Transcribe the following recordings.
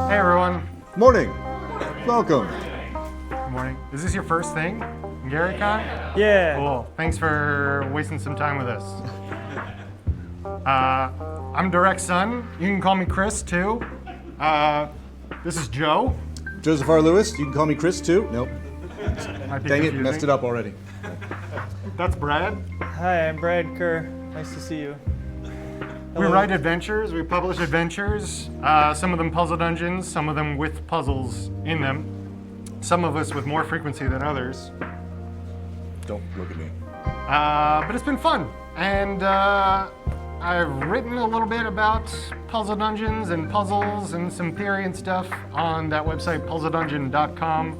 Hey everyone. Morning. Welcome. Good morning. Is this your first thing? Garycon? Yeah. Cool. Thanks for wasting some time with us. I'm Direct's son. You can call me Chris too. This is Joe. Joseph R. Lewis. You can call me Chris too. Nope. Might be Dang it, confusing. messed it up already. That's Brad. Hi, I'm Brad Kerr. Nice to see you. We Hello. write adventures. We publish adventures. Some of them puzzle dungeons. Some of them with puzzles in them. Some of us with more frequency than others. Don't look at me. But it's been fun. And I've written a little bit about puzzle dungeons and puzzles and some theory and stuff on that website, puzzledungeon.com.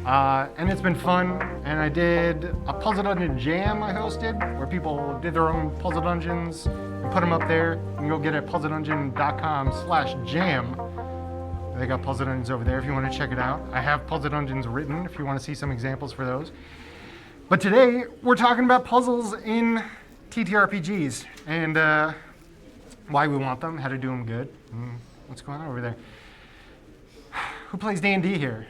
And it's been fun. And I did a puzzle dungeon jam I hosted where people did their own puzzle dungeons and put them up there. You can go get it at puzzledungeon.com/jam. They got puzzle dungeons over there if you want to check it out. I have puzzle dungeons written if you want to see some examples for those. But today we're talking about puzzles in TTRPGs and why we want them, how to do them good. What's going on over there? Who plays D&D here?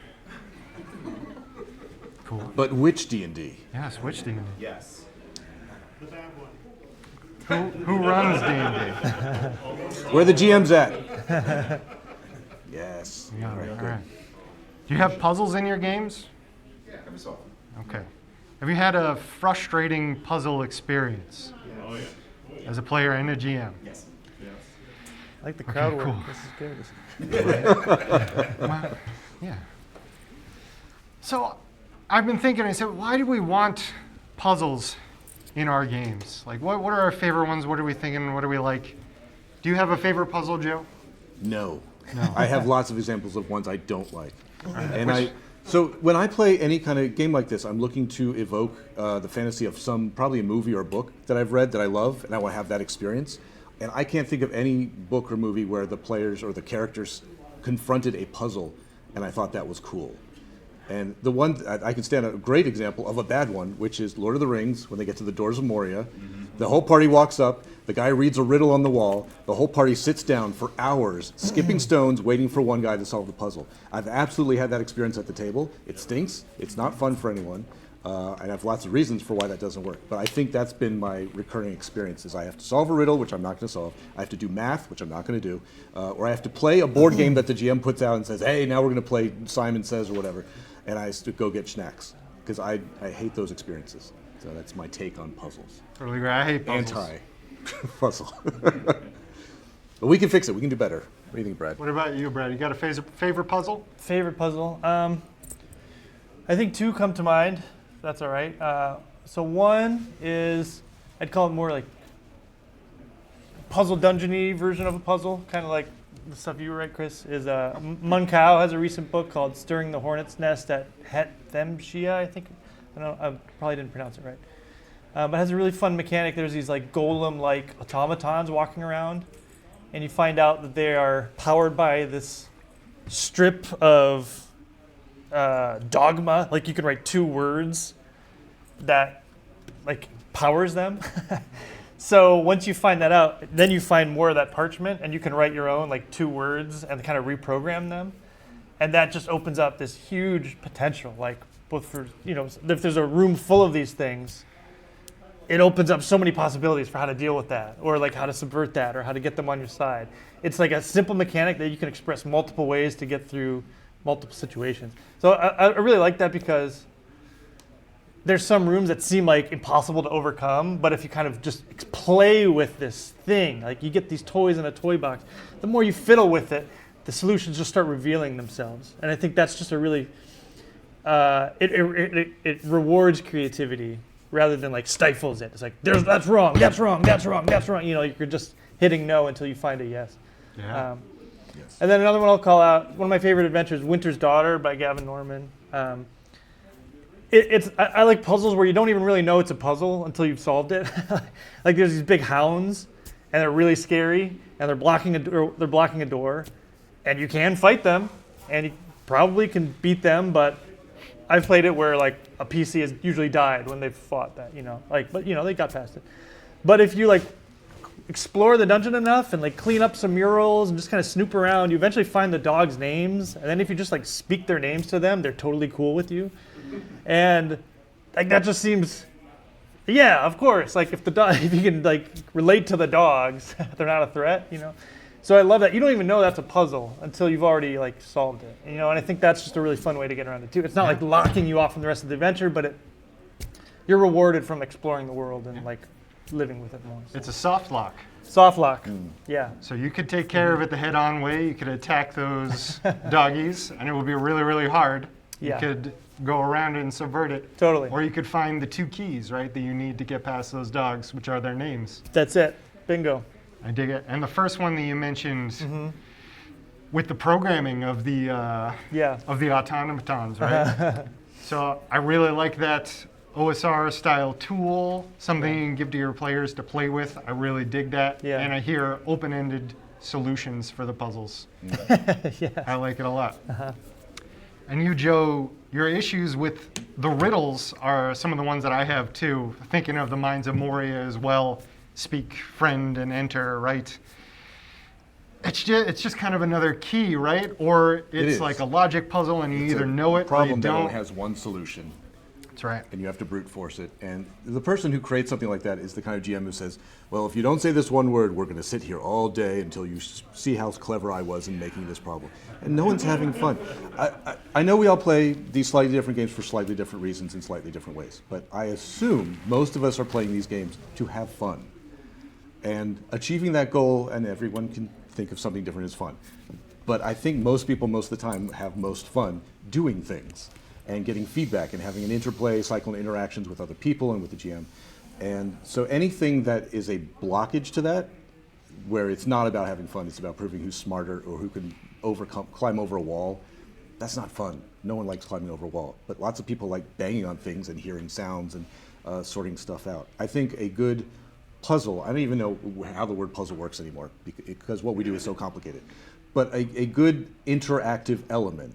Cool. But which D&D? Yes, which D&D? Yes. The bad one. Who runs D&D? Where the GM's at? Yes. Yeah, All right, all good. right. Do you have puzzles in your games? Yeah, every so often. Okay. Have you had a frustrating puzzle experience Oh, yeah. as a player and a GM? Yes. I like the crowd work. cool. This is good. Well, yeah. So I've been thinking, I said, why do we want puzzles in our games? Like, what are our favorite ones? What are we thinking? What do we like? Do you have a favorite puzzle, Joe? No. I have lots of examples of ones I don't like. So when I play any kind of game like this, I'm looking to evoke the fantasy of probably a movie or a book that I've read that I love, and I want to have that experience. And I can't think of any book or movie where the players or the characters confronted a puzzle, and I thought that was cool. And the one, I can stand a great example of a bad one, which is Lord of the Rings, when they get to the Doors of Moria. The whole party walks up, the guy reads a riddle on the wall, the whole party sits down for hours, skipping stones, waiting for one guy to solve the puzzle. I've absolutely had that experience at the table. It stinks, it's not fun for anyone, and I have lots of reasons for why that doesn't work. But I think that's been my recurring experience, is I have to solve a riddle, which I'm not going to solve, I have to do math, which I'm not going to do, or I have to play a board game that the GM puts out and says, hey, now we're going to play Simon Says or whatever, and I have to go get snacks, because I hate those experiences. So that's my take on puzzles. Totally agree. I hate puzzles. Anti-puzzle. But we can fix it. We can do better. What do you think, Brad? What about you, Brad? You got a favorite puzzle? Favorite puzzle? I think two come to mind. If that's all right. So one is, I'd call it more like puzzle dungeon-y version of a puzzle, kind of like the stuff you write, Chris. Is Munkau has a recent book called "Stirring the Hornet's Nest" at Hetthemshia, I think. I probably didn't pronounce it right. But it has a really fun mechanic. There's these like golem-like automatons walking around, and you find out that they are powered by this strip of dogma. Like you can write 2 words that like powers them. So once you find that out, then you find more of that parchment, and you can write your own like 2 words and kind of reprogram them, and that just opens up this huge potential. Like both for if there's a room full of these things, it opens up so many possibilities for how to deal with that, or like how to subvert that, or how to get them on your side. It's like a simple mechanic that you can express multiple ways to get through multiple situations. So I really like that, because there's some rooms that seem like impossible to overcome, but if you kind of just play with this thing, like you get these toys in a toy box, the more you fiddle with it, the solutions just start revealing themselves. And I think that's just a really, it rewards creativity rather than like stifles it. It's like, that's wrong, that's wrong, that's wrong, that's wrong. You're just hitting no until you find a yes. Yeah. Yes. And then another one I'll call out, one of my favorite adventures, Winter's Daughter by Gavin Norman. I like puzzles where you don't even really know it's a puzzle until you've solved it. Like there's these big hounds, and they're really scary, and they're blocking a door, and you can fight them, and you probably can beat them, but I've played it where like a PC has usually died when they've fought that, but they got past it. But if you like explore the dungeon enough and like clean up some murals and just kind of snoop around, you eventually find the dogs' names. And then if you just like speak their names to them, they're totally cool with you. And like that just seems, yeah, of course. Like if you can like relate to the dogs, they're not a threat, you know. So I love that. You don't even know that's a puzzle until you've already like solved it, you know. And I think that's just a really fun way to get around it too. It's not like locking you off from the rest of the adventure, but you're rewarded from exploring the world and like living with it more. So. It's a soft lock. Soft lock, yeah. So you could take care of it the head-on way. You could attack those doggies, and it would be really, really hard. Yeah. You could go around and subvert it. Totally. Or you could find the 2 keys, right, that you need to get past those dogs, which are their names. That's it. Bingo. I dig it. And the first one that you mentioned with the programming of the automatons, right? So I really like that OSR style tool, something you can give to your players to play with. I really dig that. Yeah. And I hear open-ended solutions for the puzzles. Yeah. I like it a lot. And you, Joe, your issues with the riddles are some of the ones that I have too. Thinking of the Mines of Moria as well. Speak, friend, and enter, right? It's just kind of another key, right? Or it's like a logic puzzle and you either know it or you problem that don't. only has one solution. That's right. And you have to brute force it. And the person who creates something like that is the kind of GM who says, well, if you don't say this one word, we're going to sit here all day until you see how clever I was in making this problem. And no one's having fun. I know we all play these slightly different games for slightly different reasons in slightly different ways. But I assume most of us are playing these games to have fun. And achieving that goal, and everyone can think of something different, is fun. But I think most people, most of the time, have most fun doing things and getting feedback and having an interplay cycle and interactions with other people and with the GM. And so anything that is a blockage to that, where it's not about having fun, it's about proving who's smarter or who can climb over a wall, that's not fun. No one likes climbing over a wall. But lots of people like banging on things and hearing sounds and sorting stuff out. I think a good puzzle, I don't even know how the word puzzle works anymore because what we do is so complicated. But a good interactive element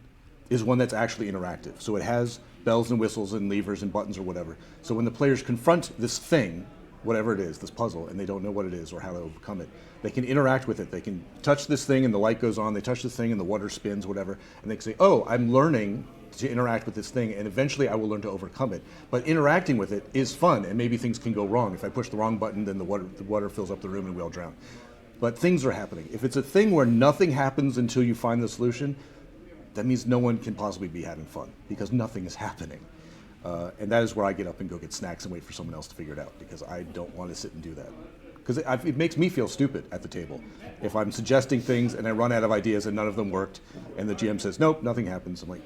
is one that's actually interactive. So it has bells and whistles and levers and buttons or whatever. So when the players confront this thing, whatever it is, this puzzle, and they don't know what it is or how to overcome it, they can interact with it. They can touch this thing and the light goes on, they touch this thing and the water spins, whatever, and they can say, oh, I'm learning to interact with this thing and eventually I will learn to overcome it. But interacting with it is fun and maybe things can go wrong. If I push the wrong button, then the water fills up the room and we all drown. But things are happening. If it's a thing where nothing happens until you find the solution, that means no one can possibly be having fun because nothing is happening. And that is where I get up and go get snacks and wait for someone else to figure it out because I don't want to sit and do that. Because it makes me feel stupid at the table. If I'm suggesting things and I run out of ideas and none of them worked and the GM says, nope, nothing happens, I'm like,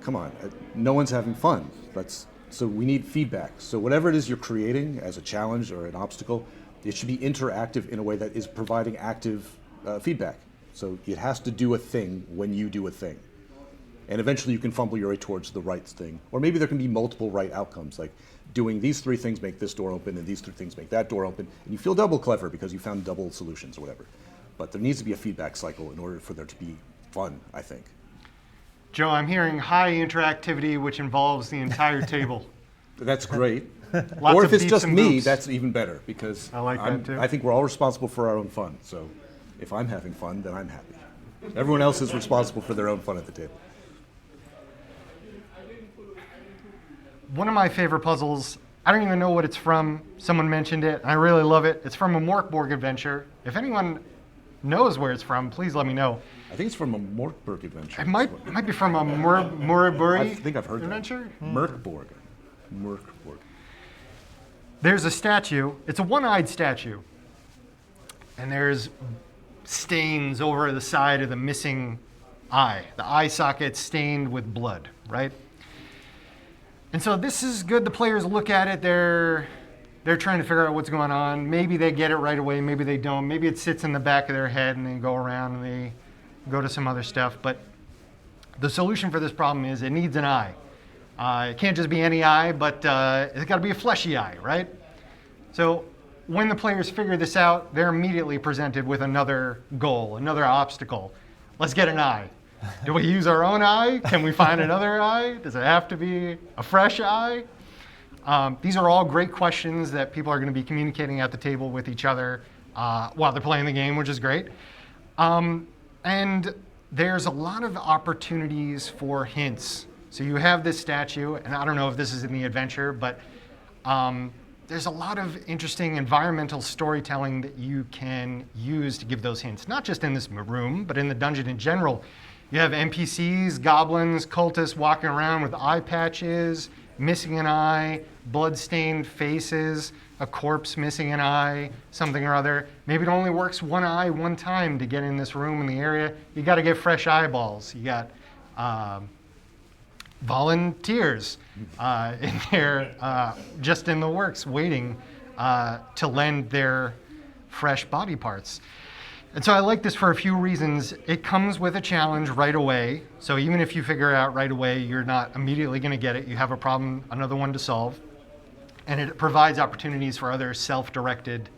come on, no one's having fun. So we need feedback. So whatever it is you're creating as a challenge or an obstacle, it should be interactive in a way that is providing active feedback. So it has to do a thing when you do a thing. And eventually you can fumble your way towards the right thing. Or maybe there can be multiple right outcomes, like doing these 3 things make this door open and these 3 things make that door open. And you feel double clever because you found double solutions or whatever. But there needs to be a feedback cycle in order for there to be fun, I think. Joe, I'm hearing high interactivity, which involves the entire table. That's great. Lots or of if it's beeps just and me, boops. that's even better because I like that too. I think we're all responsible for our own fun. So if I'm having fun, then I'm happy. Everyone else is responsible for their own fun at the table. One of my favorite puzzles, I don't even know what it's from. Someone mentioned it, and I really love it. It's from a Morkborg adventure. If anyone knows where it's from, please let me know. I think it's from a Morkborg adventure. It might be from a Muraburi I think I've heard adventure. that. Morkborg. There's a statue. It's a one-eyed statue. And there's stains over the side of the missing eye. The eye socket stained with blood, right? And so this is good. The players look at it. They're trying to figure out what's going on. Maybe they get it right away. Maybe they don't. Maybe it sits in the back of their head and they go around and they go to some other stuff. But the solution for this problem is it needs an eye. It can't just be any eye, but it's got to be a fleshy eye, right? So when the players figure this out, they're immediately presented with another goal, another obstacle. Let's get an eye. Do we use our own eye? Can we find another eye? Does it have to be a fresh eye? These are all great questions that people are going to be communicating at the table with each other. while they're playing the game, which is great. And there's a lot of opportunities for hints. So you have this statue, and I don't know if this is in the adventure, but there's a lot of interesting environmental storytelling that you can use to give those hints, not just in this room, but in the dungeon in general. You have NPCs, goblins, cultists walking around with eye patches, missing an eye, blood-stained faces, a corpse missing an eye, something or other. Maybe it only works one eye one time to get in this room in the area. You got to get fresh eyeballs. You got volunteers in there, just in the works, waiting to lend their fresh body parts. And so I like this for a few reasons. It comes with a challenge right away. So even if you figure it out right away, you're not immediately going to get it. You have a problem, another one to solve. And it provides opportunities for other self-directed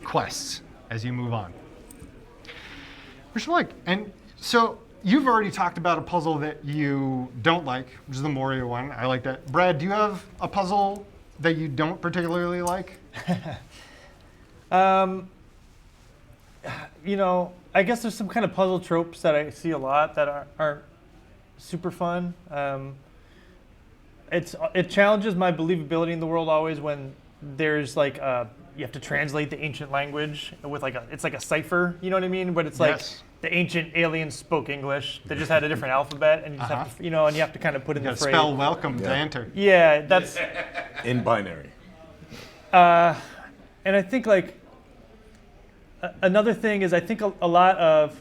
quests as you move on. Which I like. And so you've already talked about a puzzle that you don't like, which is the Moria one. I like that. Brad, do you have a puzzle that you don't particularly like? You know, I guess there's some kind of puzzle tropes that I see a lot that aren't super fun. It challenges my believability in the world always when there's like you have to translate the ancient language with it's like a cipher, you know what I mean? But it's like Yes. the ancient aliens spoke English. They just had a different alphabet, and you just have to, and you have to kind of put in You the gotta phrase. spell welcome to enter. Yeah, that's. In binary. And I think like another thing is I think a lot of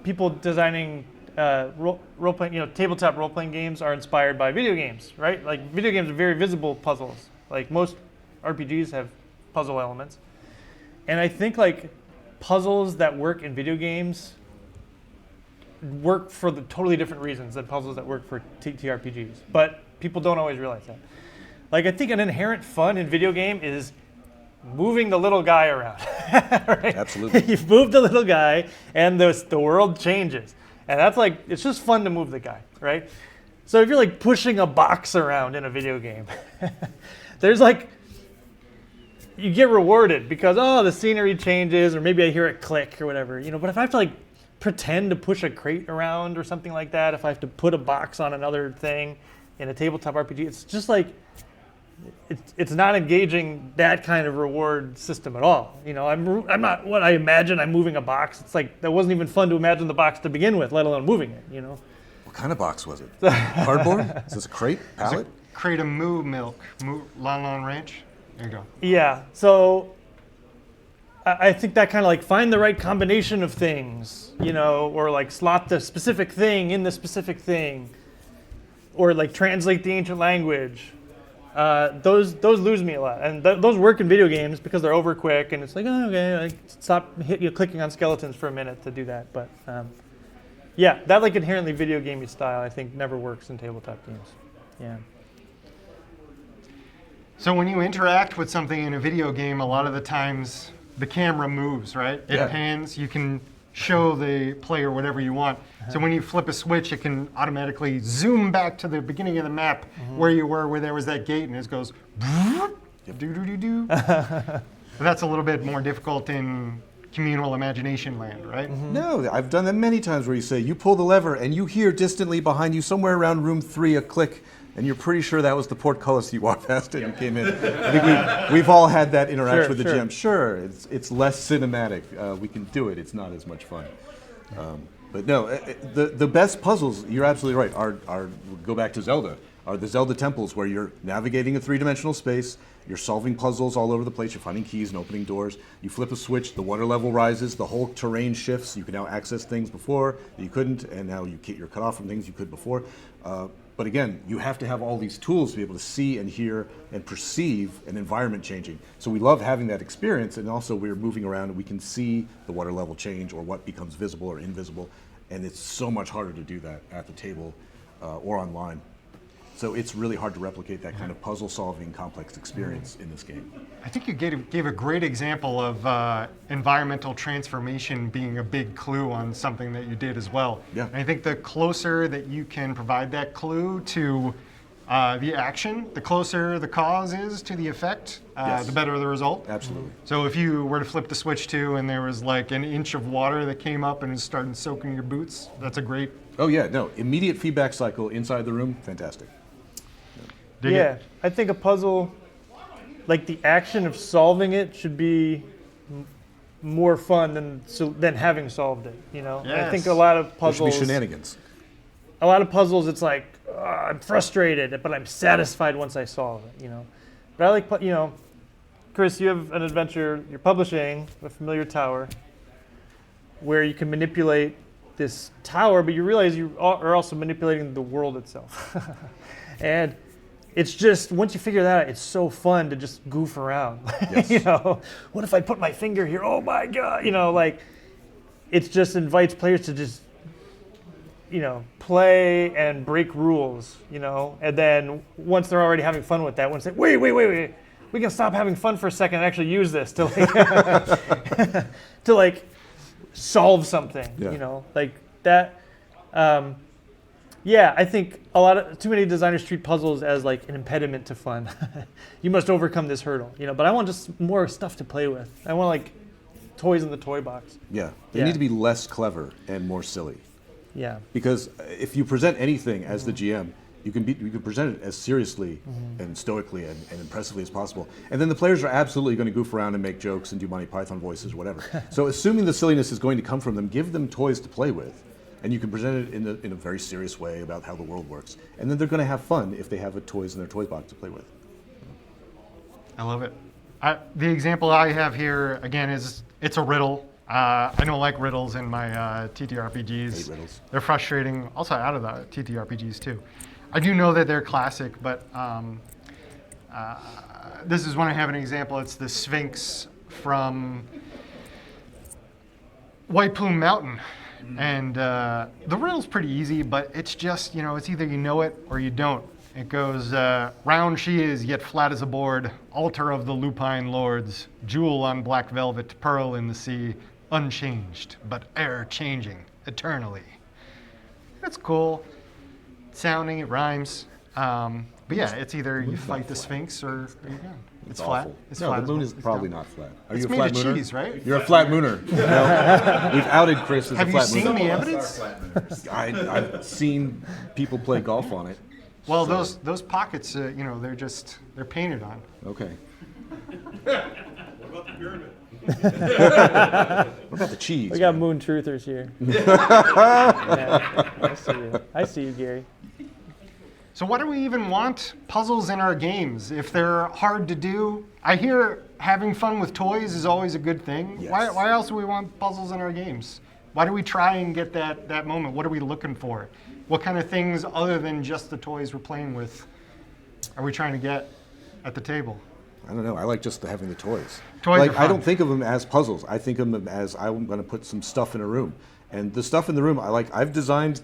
people designing role playing, tabletop role playing games are inspired by video games, right? Like video games are very visible puzzles. Like most RPGs have puzzle elements, and I think like puzzles that work in video games work for the totally different reasons than puzzles that work for TTRPGs. But people don't always realize that. Like I think an inherent fun in video game is moving the little guy around. Right? Absolutely. You've moved the little guy, and the world changes, and that's like it's just fun to move the guy, right? So if you're like pushing a box around in a video game, there's like you get rewarded because the scenery changes, or maybe I hear it click or whatever, But if I have to like pretend to push a crate around or something like that, if I have to put a box on another thing in a tabletop RPG, it's just like it's not engaging that kind of reward system at all. I'm not what I imagine. I'm moving a box. It's like that wasn't even fun to imagine the box to begin with, let alone moving it. What kind of box was it? Cardboard? Is this a crate? Pallet? Crate of moo milk, Lon Lon Ranch. There you go. Yeah. So I think that kind of like find the right combination of things, or like slot the specific thing in the specific thing, or like translate the ancient language. Those lose me a lot, and those work in video games because they're over quick, and it's like stop clicking on skeletons for a minute to do that. But yeah, that like inherently video gamey style I think never works in tabletop games. Yeah. So when you interact with something in a video game, a lot of the times the camera moves, right? It pans. You can show the player whatever you want. So when you flip a switch, it can automatically zoom back to the beginning of the map where you were, where there was that gate, and it goes do-do-do-do. That's a little bit more difficult in communal imagination land, right? No, I've done that many times where you say, you pull the lever and you hear distantly behind you, somewhere around room 3, a click, and you're pretty sure that was the portcullis you walked past it and you came in. I think we've all had that interaction with the GM. Sure, it's less cinematic. We can do it. It's not as much fun. But no, the best puzzles, you're absolutely right, are go back to Zelda, are the Zelda temples where you're navigating a three-dimensional space, you're solving puzzles all over the place, you're finding keys and opening doors, you flip a switch, the water level rises, the whole terrain shifts, you can now access things before that you couldn't, and now you're cut off from things you could before. But again, you have to have all these tools to be able to see and hear and perceive an environment changing. So we love having that experience, and also we're moving around and we can see the water level change or what becomes visible or invisible, and it's so much harder to do that at the table or online. So it's really hard to replicate that kind of puzzle-solving, complex experience in this game. I think you gave a great example of environmental transformation being a big clue on something that you did as well. Yeah. And I think the closer that you can provide that clue to the action, the closer the cause is to the effect, Yes. the better the result. Absolutely. So if you were to flip the switch to and there was like an inch of water that came up and was starting soaking your boots, that's a great. Oh yeah, no, immediate feedback cycle inside the room, fantastic. Dig Yeah, it. I think a puzzle, like the action of solving it, should be more fun than having solved it. You know, I think Yes. a lot of There should puzzles. be shenanigans. A lot of puzzles, it's like I'm frustrated, but I'm satisfied once I solve it. You know, but I like Chris, you have an adventure you're publishing, A Familiar Tower, where you can manipulate this tower, but you realize you are also manipulating the world itself. And it's just, once you figure that out, it's so fun to just goof around. Yes. You know, what if I put my finger here? Oh my God. You know, like, it just invites players to just, play and break rules, and then once they're already having fun with that, once they, wait, we can stop having fun for a second and actually use this to like, to like solve something, Yeah. like that. Yeah, I think too many designers treat puzzles as like an impediment to fun. You must overcome this hurdle, but I want just more stuff to play with. I want like toys in the toy box. Yeah, they Yeah. need to be less clever and more silly. Yeah. Because if you present anything as the GM, you can present it as seriously and stoically and impressively as possible. And then the players are absolutely going to goof around and make jokes and do Monty Python voices or whatever. So assuming the silliness is going to come from them, give them toys to play with. And you can present it in a very serious way about how the world works. And then they're going to have fun if they have toys in their toy box to play with. I love it. The example I have here, again, it's a riddle. I don't like riddles in my TTRPGs. Hate riddles. They're frustrating, also out of the TTRPGs too. I do know that they're classic, but this is when I have an example. It's the Sphinx from White Plume Mountain. And the riddle's pretty easy, but it's just, it's either you know it or you don't. It goes, round she is, yet flat as a board, altar of the lupine lords, jewel on black velvet, pearl in the sea, unchanged, but e'er changing, eternally. It's cool, sounding, it rhymes. But yeah, it's either you fight the Sphinx or you don't. It's flat. Awful. It's no, flat the as moon well. is It's probably down. not flat. Are It's you a made flat of mooner? cheese, right? You're a flat mooner. No, we've outed Chris as a Have you flat seen mooner. the evidence? I've seen people play golf on it. Well, those pockets, they're painted on. Okay. What about the pyramid? What about the cheese? We got man? moon truthers here. Yeah, I see you, Gary. So why do we even want puzzles in our games if they're hard to do? I hear having fun with toys is always a good thing. Yes. Why else do we want puzzles in our games? Why do we try and get that moment? What are we looking for? What kind of things other than just the toys we're playing with are we trying to get at the table? I don't know. I like just having the toys. Toys like are I fun. don't think of them as puzzles. I think of them as I'm going to put some stuff in a room, and the stuff in the room I like. I've designed.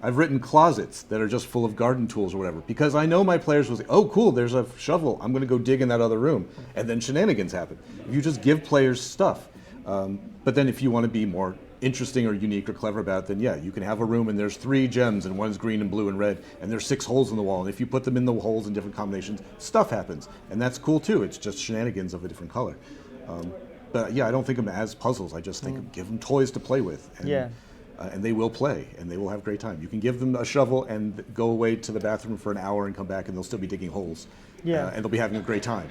I've written closets that are just full of garden tools or whatever because I know my players will say, "Oh, cool! There's a shovel. I'm going to go dig in that other room," and then shenanigans happen. If you just give players stuff, but then if you want to be more interesting or unique or clever about it, then yeah, you can have a room and there's 3 gems and one's green and blue and red and there's 6 holes in the wall, and if you put them in the holes in different combinations, stuff happens, and that's cool too. It's just shenanigans of a different color. But yeah, I don't think of them as puzzles. I just think of give them toys to play with, and, Yeah. And they will play and they will have a great time. You can give them a shovel and go away to the bathroom for an hour and come back and they'll still be digging holes, Yeah. and they'll be having a great time.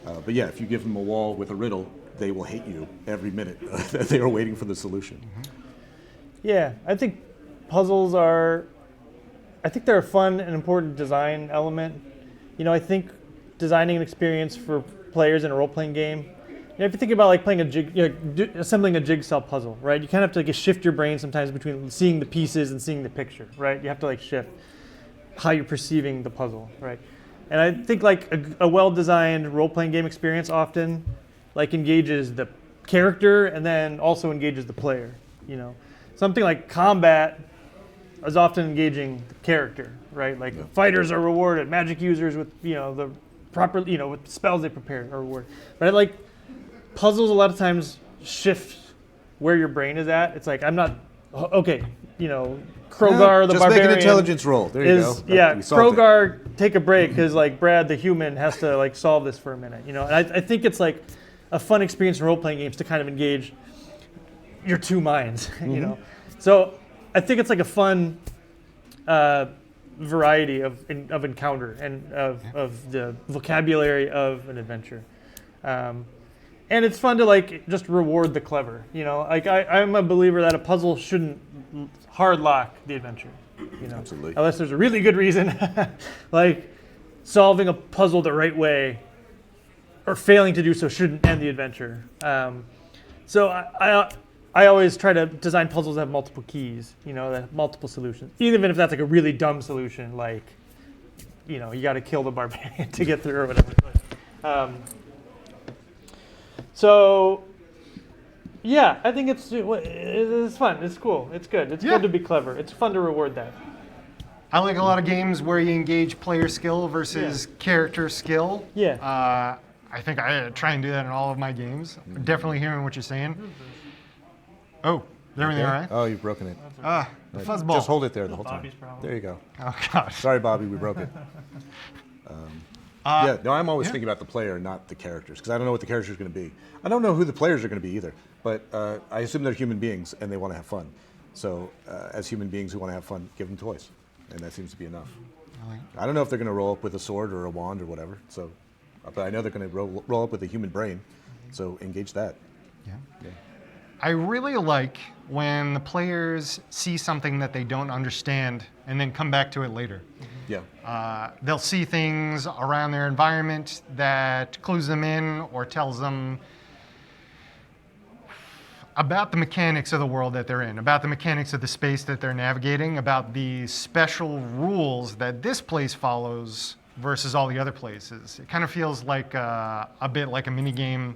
But yeah, if you give them a wall with a riddle, they will hate you every minute that they are waiting for the solution. Yeah, I think they're a fun and important design element. I think designing an experience for players in a role-playing game, if you think about like playing assembling a jigsaw puzzle, right? You kind of have to like shift your brain sometimes between seeing the pieces and seeing the picture, right? You have to like shift how you're perceiving the puzzle, right? And I think like a well-designed role-playing game experience often like engages the character and then also engages the player. Something like combat is often engaging the character, right? Like fighters are rewarded, magic users with the proper with spells they prepared are rewarded. But I like puzzles a lot of times shift where your brain is at. It's like I'm not okay, Krogar the Just barbarian make an intelligence roll. There you is go. yeah. We solved it. Krogar, take a break because like Brad the human has to like solve this for a minute. You know, and I think it's like a fun experience in role playing games to kind of engage your two minds. You know, so I think it's like a fun variety of encounter and of the vocabulary of an adventure. And it's fun to like just reward the clever, you know. Like I'm a believer that a puzzle shouldn't hard lock the adventure, you know. Absolutely. Unless there's a really good reason, like solving a puzzle the right way, or failing to do so shouldn't end the adventure. So I always try to design puzzles that have multiple keys, you know, that have multiple solutions, even if that's like a really dumb solution, like, you know, you got to kill the barbarian to get through or whatever. So, yeah, I think it's fun. It's cool. It's good. It's good to be clever. It's fun to reward that. I like a lot of games where you engage player skill versus character skill. Yeah. I think I try and do that in all of my games. Definitely hearing what you're saying. Oh, is everything all right? Oh, you've broken it. The fuzzball. Just hold it there the whole time. Bobby's problem. There you go. Oh, gosh. Sorry, Bobby, we broke it. Yeah, no, I'm always thinking about the player, not the characters, because I don't know what the character is going to be. I don't know who the players are going to be either, but I assume they're human beings and they want to have fun. So as human beings who want to have fun, give them toys, and that seems to be enough. I don't know if they're going to roll up with a sword or a wand or whatever, so, but I know they're going to roll up with a human brain, so engage that. Yeah. I really like when the players see something that they don't understand and then come back to it later. Yeah. They'll see things around their environment that clues them in or tells them about the mechanics of the world that they're in, about the mechanics of the space that they're navigating, about the special rules that this place follows versus all the other places. It kind of feels like a bit like a mini game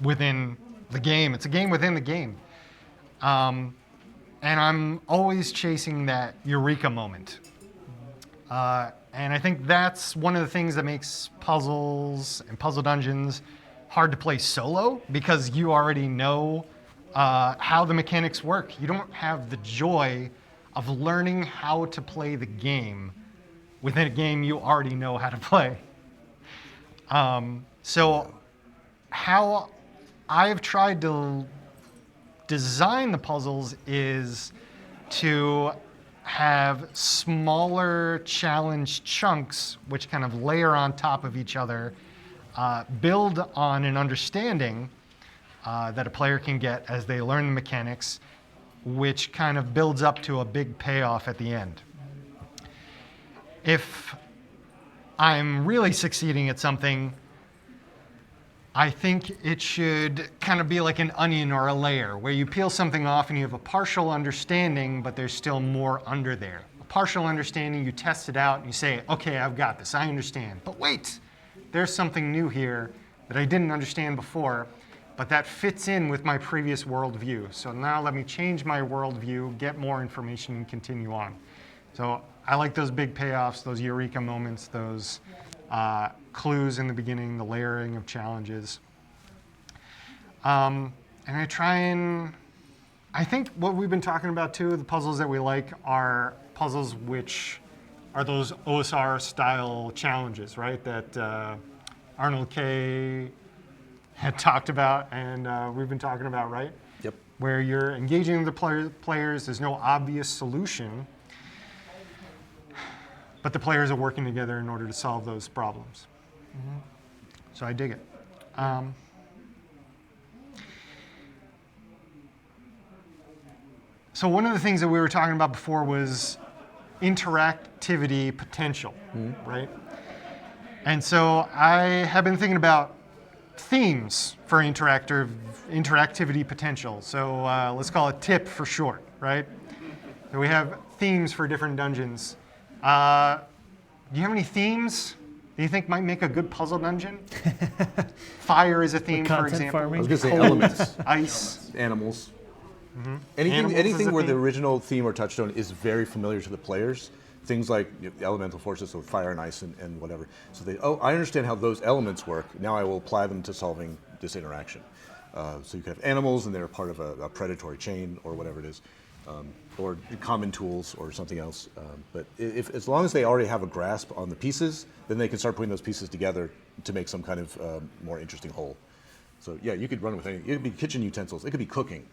within the game. It's a game within the game. And I'm always chasing that Eureka moment. And I think that's one of the things that makes puzzles and puzzle dungeons hard to play solo, because you already know how the mechanics work. You don't have the joy of learning how to play the game within a game you already know how to play. So how I've tried to design the puzzles is to have smaller challenge chunks which kind of layer on top of each other, build on an understanding that a player can get as they learn the mechanics, which kind of builds up to a big payoff at the end. If I'm really succeeding at something, I think it should kind of be like an onion or a layer, where you peel something off and you have a partial understanding, but there's still more under there. A partial understanding, you test it out and you say, okay, I've got this, I understand. But wait, there's something new here that I didn't understand before, but that fits in with my previous worldview. So now let me change my worldview, get more information, and continue on. So I like those big payoffs, those Eureka moments, those clues in the beginning, the layering of challenges. And I try and, I think what we've been talking about too, the puzzles that we like are puzzles which are those OSR style challenges, right? That Arnold K. had talked about and we've been talking about, right? Yep. Where you're engaging the players, there's no obvious solution, but the players are working together in order to solve those problems. Mm-hmm. So I dig it. So one of the things that we were talking about before was interactivity potential, right? And so I have been thinking about themes for interactivity potential. So let's call it TIP for short, right? So we have themes for different dungeons. Do you have any themes that you think might make a good puzzle dungeon? Fire is a theme, for content example. farming? I was going to say elements, Ice. animals. Animals is Anything a where the theme. original theme or touchstone is very familiar to the players. Things like elemental forces, so fire and ice and whatever. So I understand how those elements work. Now I will apply them to solving this interaction. So you could have animals and they're part of a predatory chain or whatever it is. or common tools or something else. But as long as they already have a grasp on the pieces, then they can start putting those pieces together to make some kind of more interesting whole. So yeah, you could run with anything. It could be kitchen utensils. It could be cooking.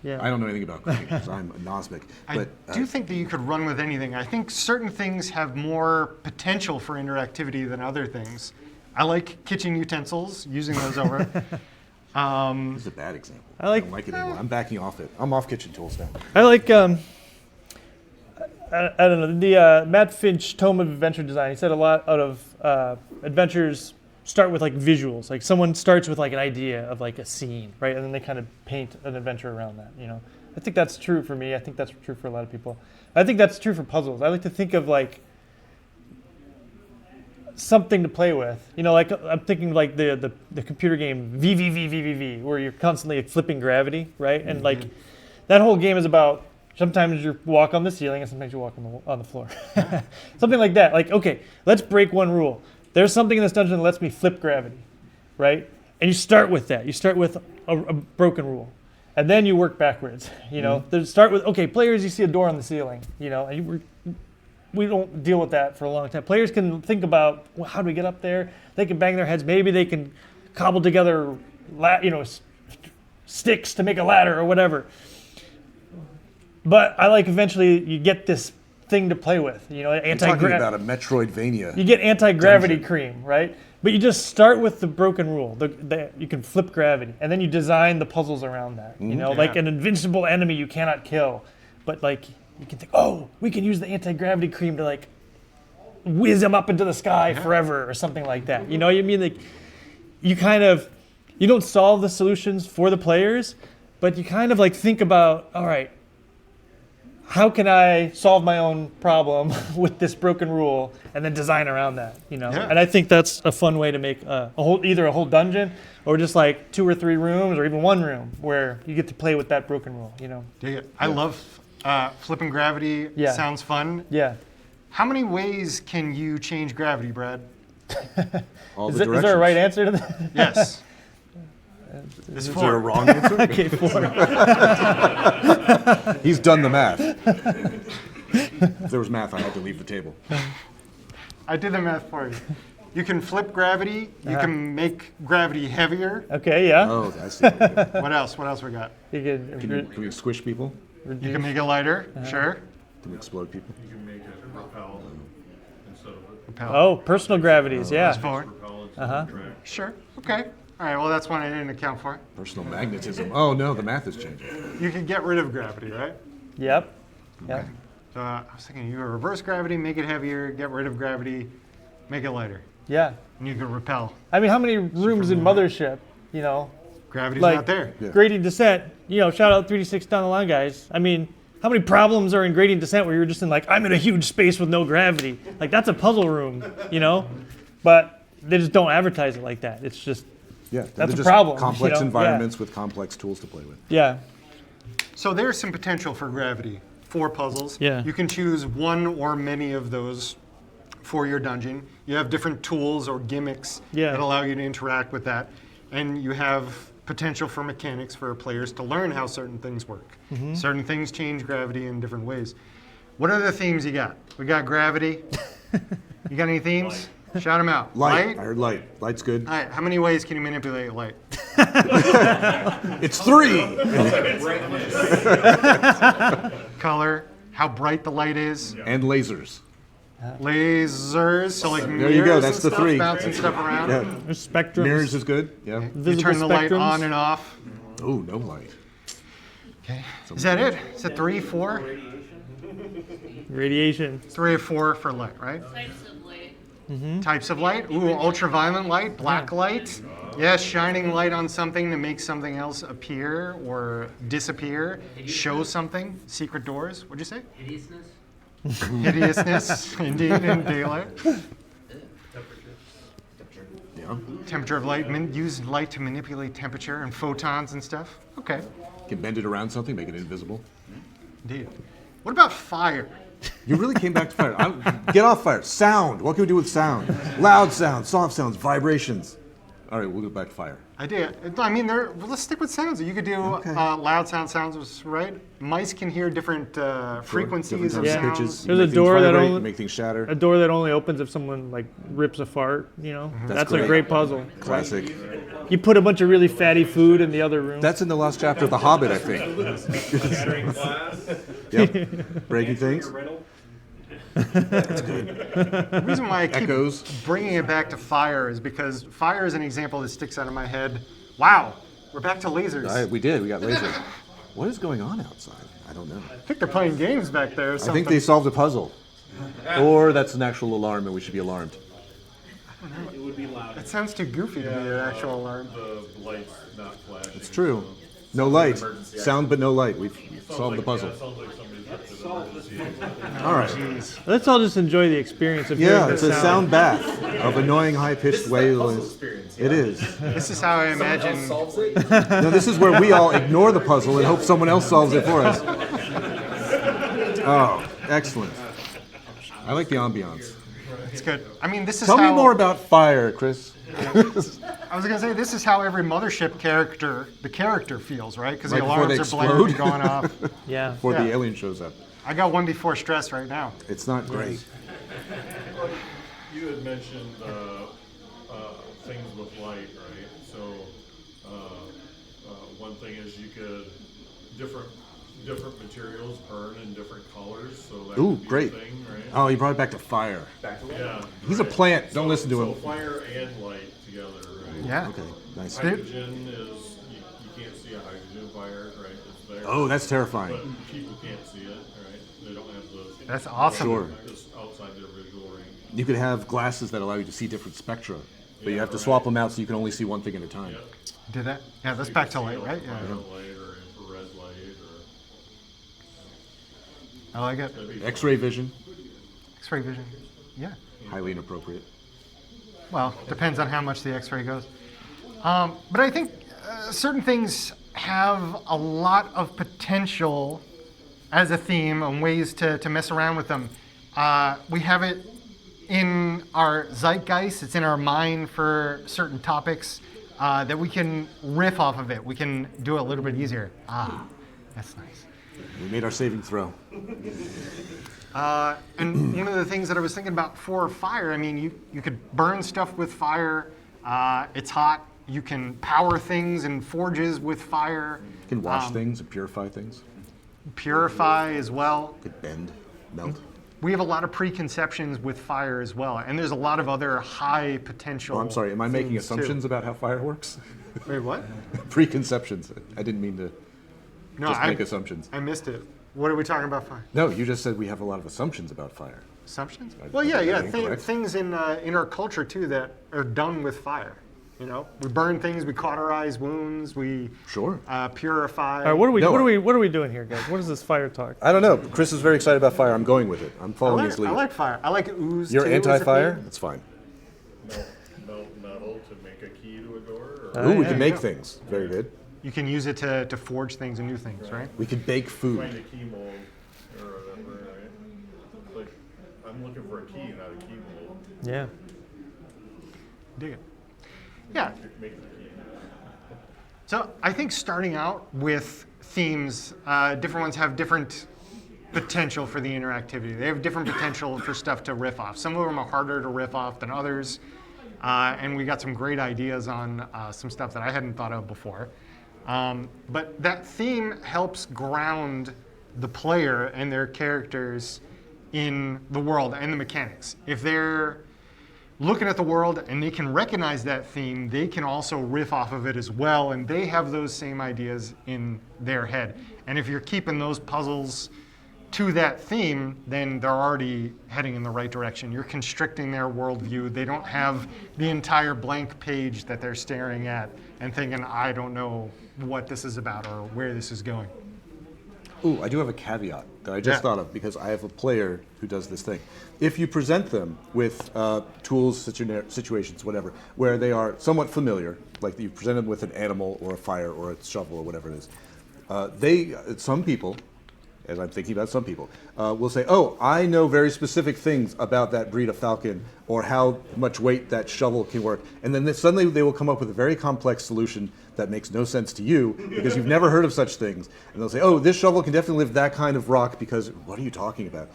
Yeah. I don't know anything about cooking because I'm a anosmic. I do think that you could run with anything. I think certain things have more potential for interactivity than other things. I like kitchen utensils, using those over. This is a bad example. I don't like it anymore. I'm backing off it. I'm off kitchen tools now. I like, I don't know, the Matt Finch Tome of Adventure Design. He said a lot out of adventures start with like visuals. Like someone starts with like an idea of like a scene, right? And then they kind of paint an adventure around that, you know? I think that's true for me. I think that's true for a lot of people. I think that's true for puzzles. I like to think of like something to play with. You know, like I'm thinking like the computer game VVVVVV, where you're constantly like, flipping gravity, right? And like that whole game is about sometimes you walk on the ceiling and sometimes you walk on the floor. Something like that. Like, okay, let's break one rule. There's something in this dungeon that lets me flip gravity, right? And you start with that. You start with a broken rule. And then you work backwards, you know? Start with, okay, players, you see a door on the ceiling, you know? And we don't deal with that for a long time. Players can think about, well, how do we get up there? They can bang their heads. Maybe they can cobble together, sticks to make a ladder or whatever. But I like eventually you get this thing to play with, you know, You're talking about a Metroidvania. You get anti-gravity dungeon. cream, right? But you just start with the broken rule. You can flip gravity, and then you design the puzzles around that. You know, like an invincible enemy you cannot kill, but like you can think, oh, we can use the anti-gravity cream to like whiz them up into the sky forever or something like that. You know what I mean? Like you don't solve the solutions for the players, but you kind of like think about, all right, how can I solve my own problem with this broken rule and then design around that, you know? Yeah. And I think that's a fun way to make either a whole dungeon or just like 2 or 3 rooms or even one room where you get to play with that broken rule, you know? Dig it. I love flipping gravity. Yeah. Sounds fun. Yeah. How many ways can you change gravity, Brad? All Is the there a right answer to that? Yes. It's Is there a 4. wrong answer? Okay, 4. He's done the math. If there was math, I had to leave the table. I did the math for you. You can flip gravity. You can make gravity heavier. Okay, yeah. Oh, I see. Okay. What else? What else we got? You can, Can we squish people? You can make it lighter. Sure. Can we explode people? You can make it repel instead of Repel. oh, personal gravities, yeah. Forward. repel instead of attract. Sure. Okay. All right. Well, that's one I didn't account for. Personal magnetism. Oh no, the math is changing. You can get rid of gravity, right? Yep. Yep. So I was thinking you reverse gravity, make it heavier, get rid of gravity, make it lighter, Yeah. and you can repel. I mean, how many rooms in Mothership, you know, Gravity's Like- not there. Yeah. gradient descent, you know, shout out 3D6 down the line, guys. I mean, how many problems are in gradient descent where you're just in like, I'm in a huge space with no gravity? Like, that's a puzzle room, you know? But they just don't advertise it like that. It's just, Yeah, That's they're a just problem, Complex you know? environments with complex tools to play with. yeah. So there's some potential for gravity for puzzles. Yeah. You can choose one or many of those for your dungeon. You have different tools or gimmicks Yeah. that allow you to interact with that. And you have potential for mechanics for players to learn how certain things work. Mm-hmm. Certain things change gravity in different ways. What other themes you got? We got gravity. You got any themes? Shout them out. Light. I heard light. Light's good. All right, how many ways can you manipulate light? It's 3. Color, how bright the light is, And lasers. lasers, so like There you go, mirrors that's and the stuff, 3. bouncing stuff around. Yeah. There's spectrums. Mirrors is good. Yeah. You Visible turn the light spectrums. on and off. Oh, no light. Okay. Is that it? Is it 3, 4? Radiation. 3 or 4 for light, right? Types of light. Types of light. Ooh, ultraviolet light, black light. Yes, shining light on something to make something else appear or disappear. Show something. Secret doors. What'd you say? Hideousness. Hideousness, indeed, in daylight. Yeah. Temperature of light. Use light to manipulate temperature and photons and stuff. Okay, Can bend it around something, make it invisible. indeed. What about fire? You really came back to fire. Get off fire. Sound. What can we do with sound? Loud sounds, soft sounds, vibrations. All right, we'll go back to fire. I do. I mean, let's stick with sounds. You could do loud sounds, right? Mice can hear different frequencies Different of times, sounds. pitches. There's You a make things door that vibrate, only- you make things shatter. A door that only opens if someone like rips a fart. You know, that's a great. great puzzle. Classic. You put a bunch of really fatty food in the other room. That's in the last chapter of The Hobbit, I think. Yep. Breaking things. The reason why I keep Echoes. bringing it back to fire is because fire is an example that sticks out of my head. Wow, we're back to lasers. We did. We got laser. What is going on outside? I don't know. I think they're playing games back there or I something. think they solved a puzzle. Or that's an actual alarm and we should be alarmed. It would be loud. That sounds too goofy to be an actual alarm. The light's not flashing. It's true. No light. Sound but no light. We've solved the puzzle. Yeah, it sounds like somebody's ripped an emergency exit. All right. Let's all just enjoy the experience of Yeah, hearing it's the a sound bath of annoying high-pitched wailings. It is. This is how I imagine. No, this is where we all ignore the puzzle and hope someone else solves it for us. Oh, excellent. I like the ambiance. It's good. I mean, this is Tell how. me more about fire, Chris. I was gonna say this is how every mothership the character feels, right? Because the Right before they alarms are blaring and explode? going off. Yeah. Before Yeah. the alien shows up. I got one before stress right now. It's not great. You had mentioned things with light, right? So one thing is you could different materials burn in different colors. So that Ooh, could be great. a thing, right? Oh, he brought it back to fire. Yeah. He's a plant. Don't listen to So him. fire and light together, right? Yeah. Okay, nice. Hydrogen is you can't see a hydrogen fire, right? It's there. Oh, that's terrifying. But people can't see it, right? They don't have the That's awesome. Sure. just outside their visual range. You could have glasses that allow you to see different spectra, but you have to swap them out so you can only see one thing at a time. Did that? Yeah, that's back to light, right? Yeah. Violet light or infrared light or I like it. X-ray vision, X-ray vision. Yeah. highly inappropriate. Well, depends on how much the X-ray goes. But I think certain things have a lot of potential as a theme and ways to mess around with them. We have it in our zeitgeist. It's in our mind for certain topics that we can riff off of it. We can do it a little bit easier. That's nice. We made our saving throw. And one of the things that I was thinking about for fire, I mean, you could burn stuff with fire. It's hot. You can power things in forges with fire. You can wash things and purify things. Purify as well. You could bend, melt. We have a lot of preconceptions with fire as well, and there's a lot of other high potential. Oh, I'm sorry. Am I making things, too. assumptions about how fire works? Wait, what? Preconceptions. I didn't mean to No, just make assumptions. I missed it. What are we talking about? Fire No, you just said we have a lot of assumptions about fire. assumptions? I- Well, I yeah, think yeah. that's incorrect. Things in our culture too that are done with fire. You know, we burn things, we cauterize wounds, we Sure. purify. All right, what are we No. what are we doing here, guys? What is this fire talk? I don't know. Chris is very excited about fire. I'm going with it. I'm I following like, his lead. I like fire. I like ooze. You're too, as a anti-fire? theme. That's fine. melt metal to make a key to a door. Or Ooh, we yeah, can make yeah. things. Very good. You can use it to forge things and new things, right? We could bake find food. a key mold or whatever, right? Like I'm looking for a key, not a key mold. Yeah. Dig it. Yeah. Make the key. So I think starting out with themes, different ones have different potential for the interactivity. They have different potential for stuff to riff off. Some of them are harder to riff off than others. And we got some great ideas on some stuff that I hadn't thought of before. But that theme helps ground the player and their characters in the world and the mechanics. If they're looking at the world and they can recognize that theme, they can also riff off of it as well, and they have those same ideas in their head. And if you're keeping those puzzles to that theme, then they're already heading in the right direction. You're constricting their worldview. They don't have the entire blank page that they're staring at and thinking, I don't know what this is about or where this is going. Ooh, I do have a caveat that I just Yeah. thought of because I have a player who does this thing. If you present them with tools, situations, whatever, where they are somewhat familiar, like you present them with an animal or a fire or a shovel or whatever it is, some people as I'm thinking about some people, will say, oh, I know very specific things about that breed of falcon or how much weight that shovel can work. And then suddenly they will come up with a very complex solution that makes no sense to you because you've never heard of such things. And they'll say, oh, this shovel can definitely lift that kind of rock because what are you talking about?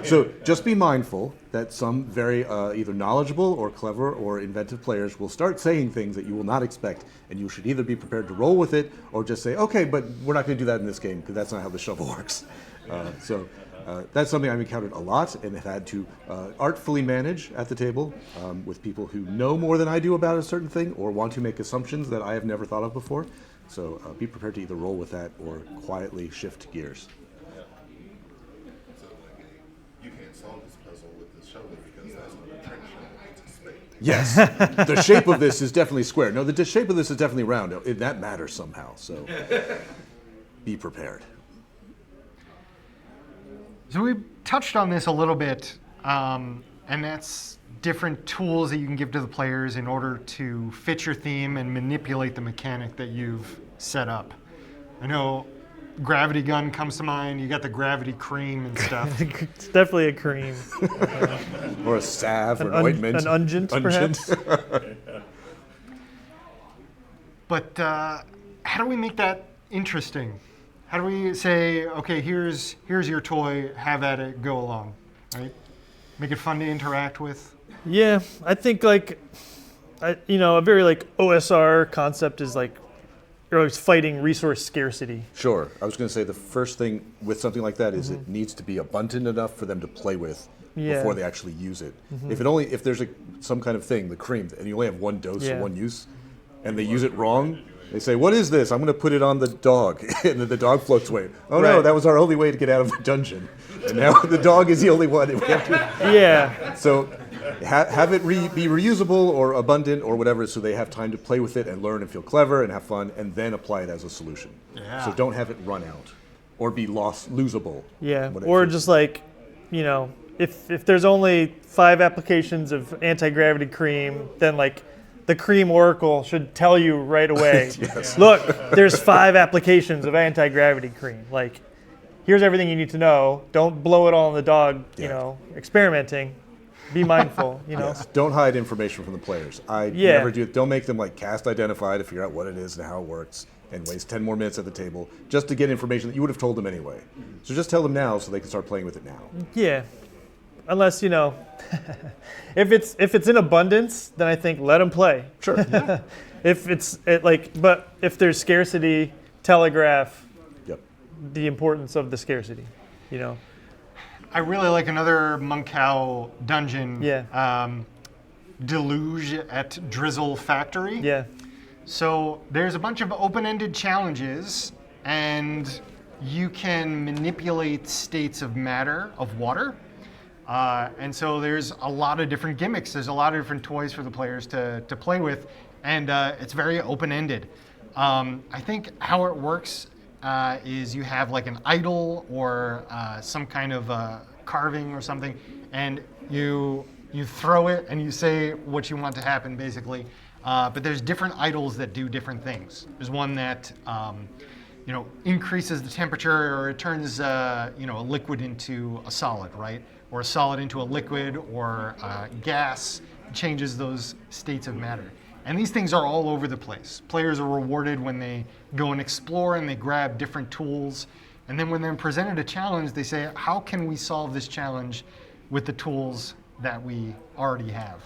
So just be mindful that some very either knowledgeable or clever or inventive players will start saying things that you will not expect. And you should either be prepared to roll with it or just say, okay, but we're not going to do that in this game because that's not how the shovel works. That's something I've encountered a lot and have had to artfully manage at the table with people who know more than I do about a certain thing or want to make assumptions that I have never thought of before. So be prepared to either roll with that or quietly shift gears. So you can't solve this puzzle with this shovel because that's not a trick shovel, it's a spade. Yes, the shape of this is definitely square. No, the shape of this is definitely round. That matters somehow, so be prepared. So we touched on this a little bit, and that's different tools that you can give to the players in order to fit your theme and manipulate the mechanic that you've set up. I know gravity gun comes to mind. You got the gravity cream and stuff. It's definitely a cream. Or a salve or an ointment. An unguent, perhaps. But how do we make that interesting? How do we say, okay, here's your toy, have at it, go along, right? Make it fun to interact with. Yeah, I think a very OSR concept is like you're always fighting resource scarcity. Sure. I was going to say the first thing with something like that is it needs to be abundant enough for them to play with before they actually use it. If there's some kind of thing, the cream, and you only have one dose or one use, and they use it wrong, they say, what is this? I'm going to put it on the dog. And then the dog floats away. Oh no, that was our only way to get out of the dungeon. And now the dog is the only one. We have to... Yeah. So have it be reusable or abundant or whatever so they have time to play with it and learn and feel clever and have fun and then apply it as a solution. Yeah. So don't have it run out or be losable. Yeah, or just if there's only 5 applications of anti-gravity cream, then the cream oracle should tell you right away, Yes. Look, there's 5 applications of anti-gravity cream. Here's everything you need to know. Don't blow it all on the dog, experimenting. Be mindful, Yes. Don't hide information from the players. I never do. Don't make them cast identify to figure out what it is and how it works and waste 10 more minutes at the table just to get information that you would have told them anyway. So just tell them now so they can start playing with it now. Yeah. Unless, if it's in abundance, then I think let them play. Sure. But if there's scarcity, telegraph the importance of the scarcity, I really like another Monkow dungeon, Deluge at Drizzle Factory. Yeah. So there's a bunch of open-ended challenges, and you can manipulate states of matter, of water. And so there's a lot of different gimmicks. There's a lot of different toys for the players to play with, and it's very open-ended. I think how it works is you have an idol or some kind of carving or something, and you throw it and you say what you want to happen, basically. But there's different idols that do different things. There's one that increases the temperature, or it turns a liquid into a solid, right? Or a solid into a liquid, or gas, changes those states of matter. And these things are all over the place. Players are rewarded when they go and explore and they grab different tools. And then when they're presented a challenge, they say, how can we solve this challenge with the tools that we already have?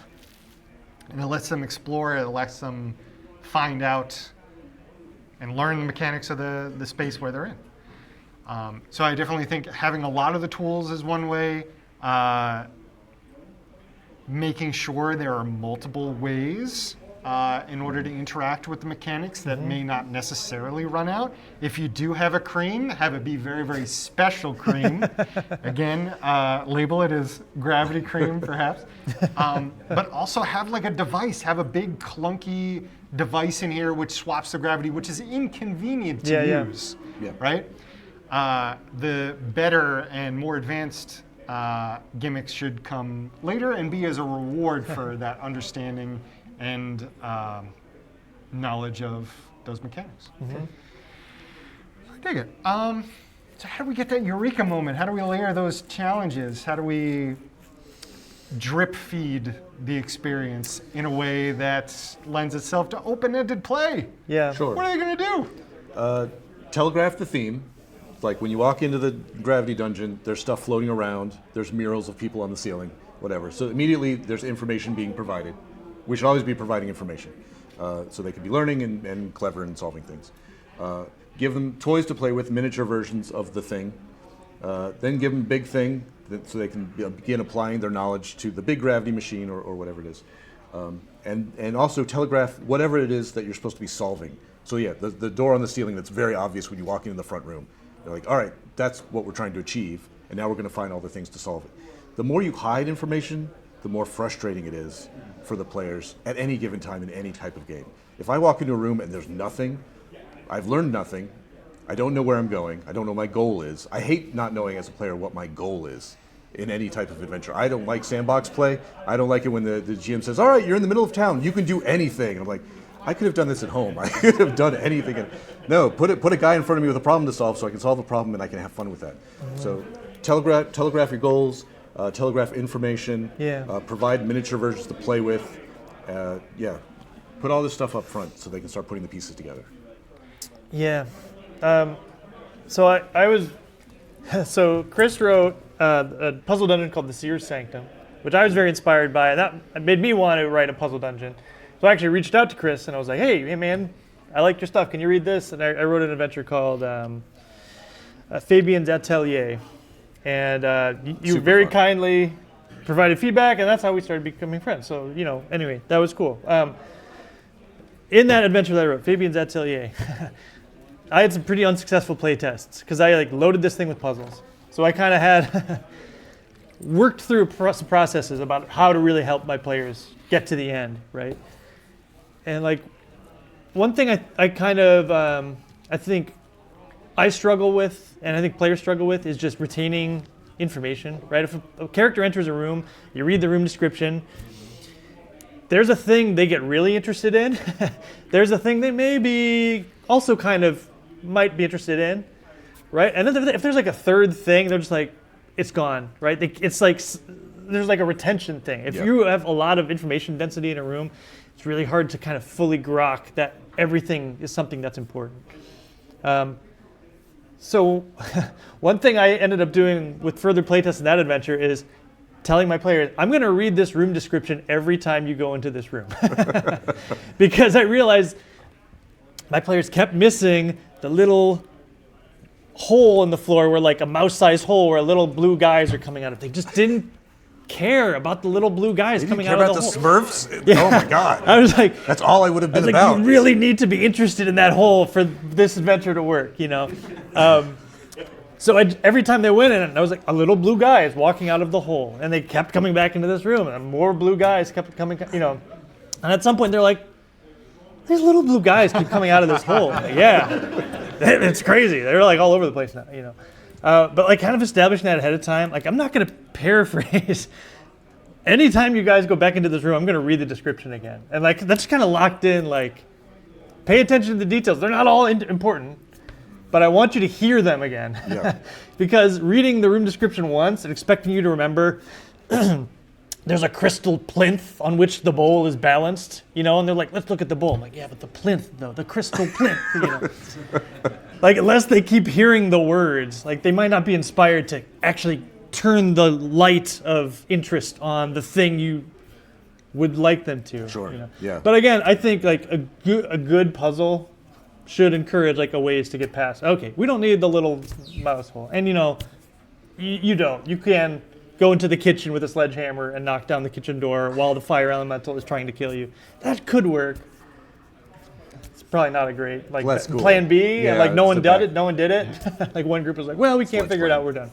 And it lets them explore, it lets them find out and learn the mechanics of the space where they're in. So I definitely think having a lot of the tools is one way. Making sure there are multiple ways in order to interact with the mechanics that may not necessarily run out. If you do have a cream, have it be very, very special cream. Again, label it as gravity cream, perhaps. But also have a device, have a big clunky device in here which swaps the gravity, which is inconvenient to use, right? The better and more advanced gimmicks should come later and be as a reward for that understanding and knowledge of those mechanics. I dig it. So how do we get that Eureka moment? How do we layer those challenges? How do we drip feed the experience in a way that lends itself to open-ended play? Yeah. Sure. What are they going to do? Telegraph the theme. Like when you walk into the gravity dungeon, there's stuff floating around, there's murals of people on the ceiling, whatever. So immediately there's information being provided. We should always be providing information so they can be learning and clever and solving things. Give them toys to play with, miniature versions of the thing. Then give them big thing so they can begin applying their knowledge to the big gravity machine or whatever it is. And also telegraph whatever it is that you're supposed to be solving. So yeah, the door on the ceiling that's very obvious when you walk into the front room. You're like, all right, that's what we're trying to achieve, and now we're going to find all the things to solve it. The more you hide information, the more frustrating it is for the players at any given time in any type of game. If I walk into a room and there's nothing, I've learned nothing, I don't know where I'm going, I don't know what my goal is. I hate not knowing as a player what my goal is in any type of adventure. I don't like sandbox play. I don't like it when the GM says, all right, you're in the middle of town, you can do anything. I'm like, I could have done this at home. I could have done anything. No, put a guy in front of me with a problem to solve so I can solve the problem and I can have fun with that. So telegraph your goals, telegraph information, provide miniature versions to play with. Put all this stuff up front so they can start putting the pieces together. Yeah. So Chris wrote a puzzle dungeon called the Seer's Sanctum, which I was very inspired by, and that made me want to write a puzzle dungeon. So I actually reached out to Chris and I was like, hey man, I like your stuff. Can you read this? And I wrote an adventure called Fabian's Atelier. And you very kindly provided feedback, and that's how we started becoming friends. So, anyway, that was cool. In that adventure that I wrote, Fabian's Atelier, I had some pretty unsuccessful play tests because I loaded this thing with puzzles. So I kind of had worked through some processes about how to really help my players get to the end, right? And one thing I think I struggle with, and I think players struggle with, is just retaining information, right? If a character enters a room, you read the room description, there's a thing they get really interested in. There's a thing they maybe also kind of might be interested in, right? And then if there's a third thing, they're just like, it's gone, right? It's like, there's a retention thing. If you have a lot of information density in a room, it's really hard to kind of fully grok that everything is something that's important. So one thing I ended up doing with further playtests in that adventure is telling my players, I'm going to read this room description every time you go into this room. Because I realized my players kept missing the little hole in the floor where a mouse-sized hole where little blue guys are coming out of. They just didn't care about the little blue guys coming out of the hole. Care about the Smurfs? Yeah. Oh my God. I was like, that's all I would have been about. You really need to be interested in that hole for this adventure to work, So every time they went in, I was like, a little blue guy is walking out of the hole, and they kept coming back into this room, and more blue guys kept coming, And at some point, they're like, these little blue guys keep coming out of this hole. Like, yeah, it's crazy. They're all over the place now, But kind of establishing that ahead of time, I'm not going to paraphrase. Anytime you guys go back into this room, I'm going to read the description again. And that's kind of locked in, pay attention to the details. They're not all important, but I want you to hear them again. Yeah. Because reading the room description once and expecting you to remember, there's a crystal plinth on which the bowl is balanced, and they're like, let's look at the bowl. I'm like, yeah, but the plinth though, the crystal plinth, unless they keep hearing the words, they might not be inspired to actually turn the light of interest on the thing you would like them to. Sure. Yeah. But again, I think a good puzzle should encourage a ways to get past. Okay, we don't need the little mouse hole, and you don't. You can go into the kitchen with a sledgehammer and knock down the kitchen door while the fire elemental is trying to kill you. That could work. It's probably not a great plan B. Yeah, and no one did it. No one did it. One group was like, well, we can't figure it out. We're done.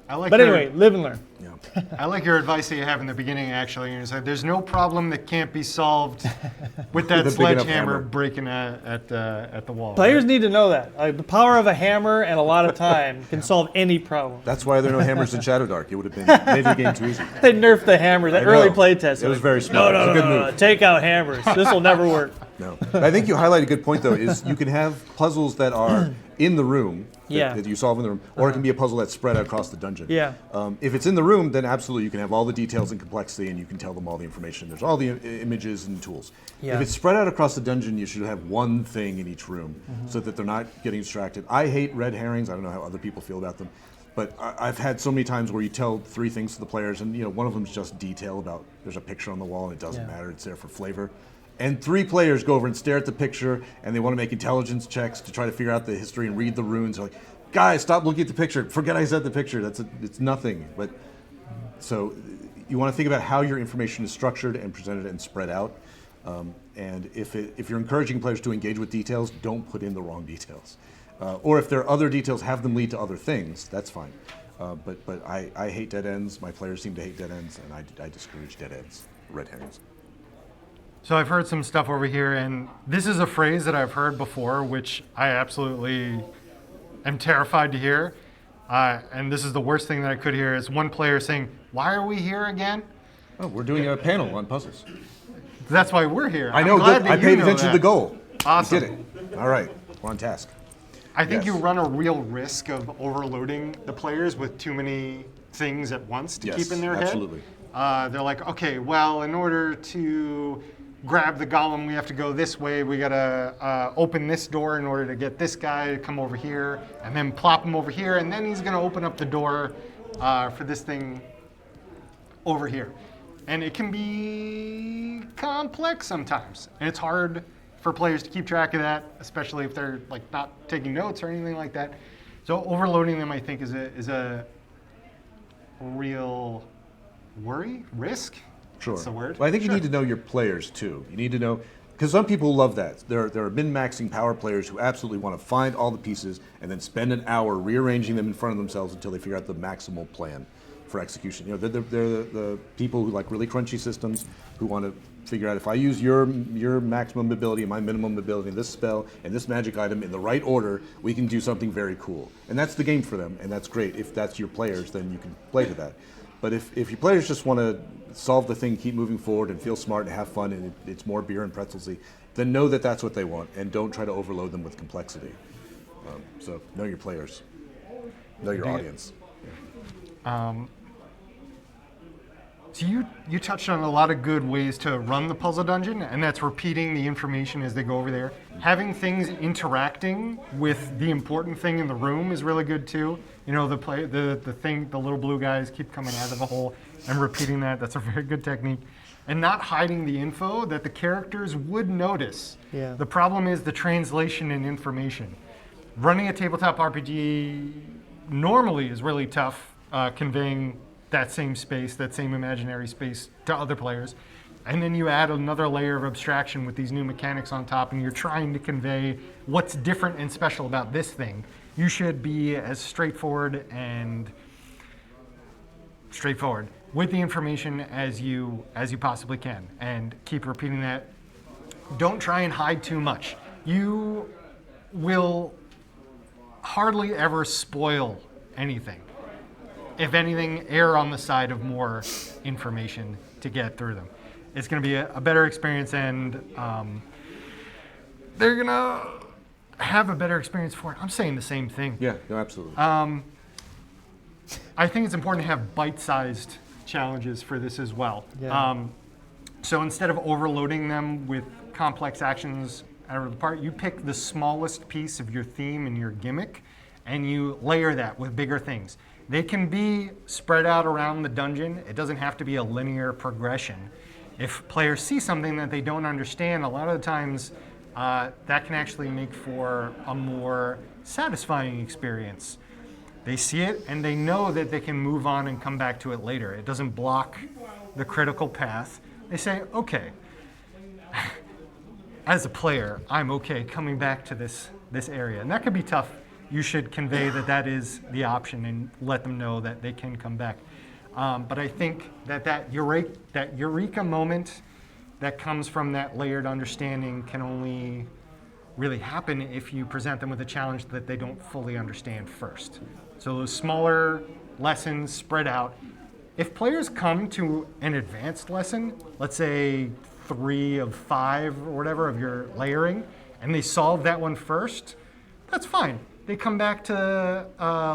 I like but anyway, live and learn. Yeah. I like your advice that you have in the beginning, actually. You're like, there's no problem that can't be solved with that With a big enough sledgehammer hammer. breaking at the wall. Players right? need to know that. The power of a hammer and a lot of time can solve any problem. That's why there are no hammers in Shadow Dark. It would have been made the game too easy. They nerfed the hammer. That I early know. playtest. It was very smart. No, It no, was a good no, no, move. take out hammers. This will never work. No. I think you highlight a good point, though, is you can have puzzles that are in the room Yeah. that you solve in the room, or it can be a puzzle that's spread out across the dungeon. Yeah. If it's in the room, then absolutely you can have all the details and complexity, and you can tell them all the information. There's all the images and tools. Yeah. If it's spread out across the dungeon, you should have one thing in each room so that they're not getting distracted. I hate red herrings. I don't know how other people feel about them. But I've had so many times where you tell 3 things to the players, and one of them is just detail about there's a picture on the wall and it doesn't Yeah. matter. It's there for flavor. And 3 players go over and stare at the picture, and they want to make intelligence checks to try to figure out the history and read the runes. They're like, guys, stop looking at the picture. Forget I said the picture. It's nothing. But so you want to think about how your information is structured and presented and spread out. And if you're encouraging players to engage with details, don't put in the wrong details. Or if there are other details, have them lead to other things. That's fine. But I hate dead ends. My players seem to hate dead ends, and I discourage dead ends, red herrings. So I've heard some stuff over here, and this is a phrase that I've heard before, which I absolutely am terrified to hear. And this is the worst thing that I could hear is one player saying, "Why are we here again?" Oh, we're doing a panel on puzzles. That's why we're here. I know. I'm glad Good. that I you paid know attention to that. the goal. Awesome. We did it. All right. We're on task. I think Yes. you run a real risk of overloading the players with too many things at once to Yes, keep in their absolutely. head. They're like, okay, well, in order to grab the golem, we have to go this way. We gotta open this door in order to get this guy to come over here, and then plop him over here, and then he's gonna open up the door for this thing over here. And it can be complex sometimes, and it's hard for players to keep track of that, especially if they're like not taking notes or anything like that. So overloading them, I think, is a real worry, risk. Sure. That's the word. Well, I think Sure. you need to know your players too. You need to know, because some people love that. There are min-maxing power players who absolutely want to find all the pieces and then spend an hour rearranging them in front of themselves until they figure out the maximal plan for execution. They're the people who like really crunchy systems, who want to figure out if I use your maximum ability and my minimum ability in this spell and this magic item in the right order, we can do something very cool. And that's the game for them, and that's great. If that's your players, then you can play to that. But if your players just want to solve the thing, keep moving forward, and feel smart and have fun, and it's more beer and pretzelsy, then know that that's what they want, and don't try to overload them with complexity. So know your players, know your audience. So you touched on a lot of good ways to run the puzzle dungeon, and that's repeating the information as they go over there. Having things interacting with the important thing in the room is really good too. The little blue guys keep coming out of the hole and repeating that. That's a very good technique. And not hiding the info that the characters would notice. Yeah. The problem is the translation and information. Running a tabletop RPG normally is really tough, conveying that same space, that same imaginary space to other players. And then you add another layer of abstraction with these new mechanics on top, and you're trying to convey what's different and special about this thing. You should be as straightforward with the information as you possibly can, and keep repeating that. Don't try and hide too much. You will hardly ever spoil anything. If anything, err on the side of more information to get through them. It's going to be a better experience, and they're going to have a better experience for it. I'm saying the same thing. Yeah, no, absolutely. I think it's important to have bite-sized challenges for this as well. Yeah. So instead of overloading them with complex actions out of the part, you pick the smallest piece of your theme and your gimmick, and you layer that with bigger things. They can be spread out around the dungeon. It doesn't have to be a linear progression. If players see something that they don't understand, a lot of the times that can actually make for a more satisfying experience. They see it and they know that they can move on and come back to it later. It doesn't block the critical path. They say, okay, as a player, I'm okay coming back to this area. And that could be tough. You should convey that is the option and let them know that they can come back. But I think that Eureka moment that comes from that layered understanding can only really happen if you present them with a challenge that they don't fully understand first. So those smaller lessons spread out. If players come to an advanced lesson, let's say 3 of 5 or whatever of your layering, and they solve that one first, that's fine. They come back to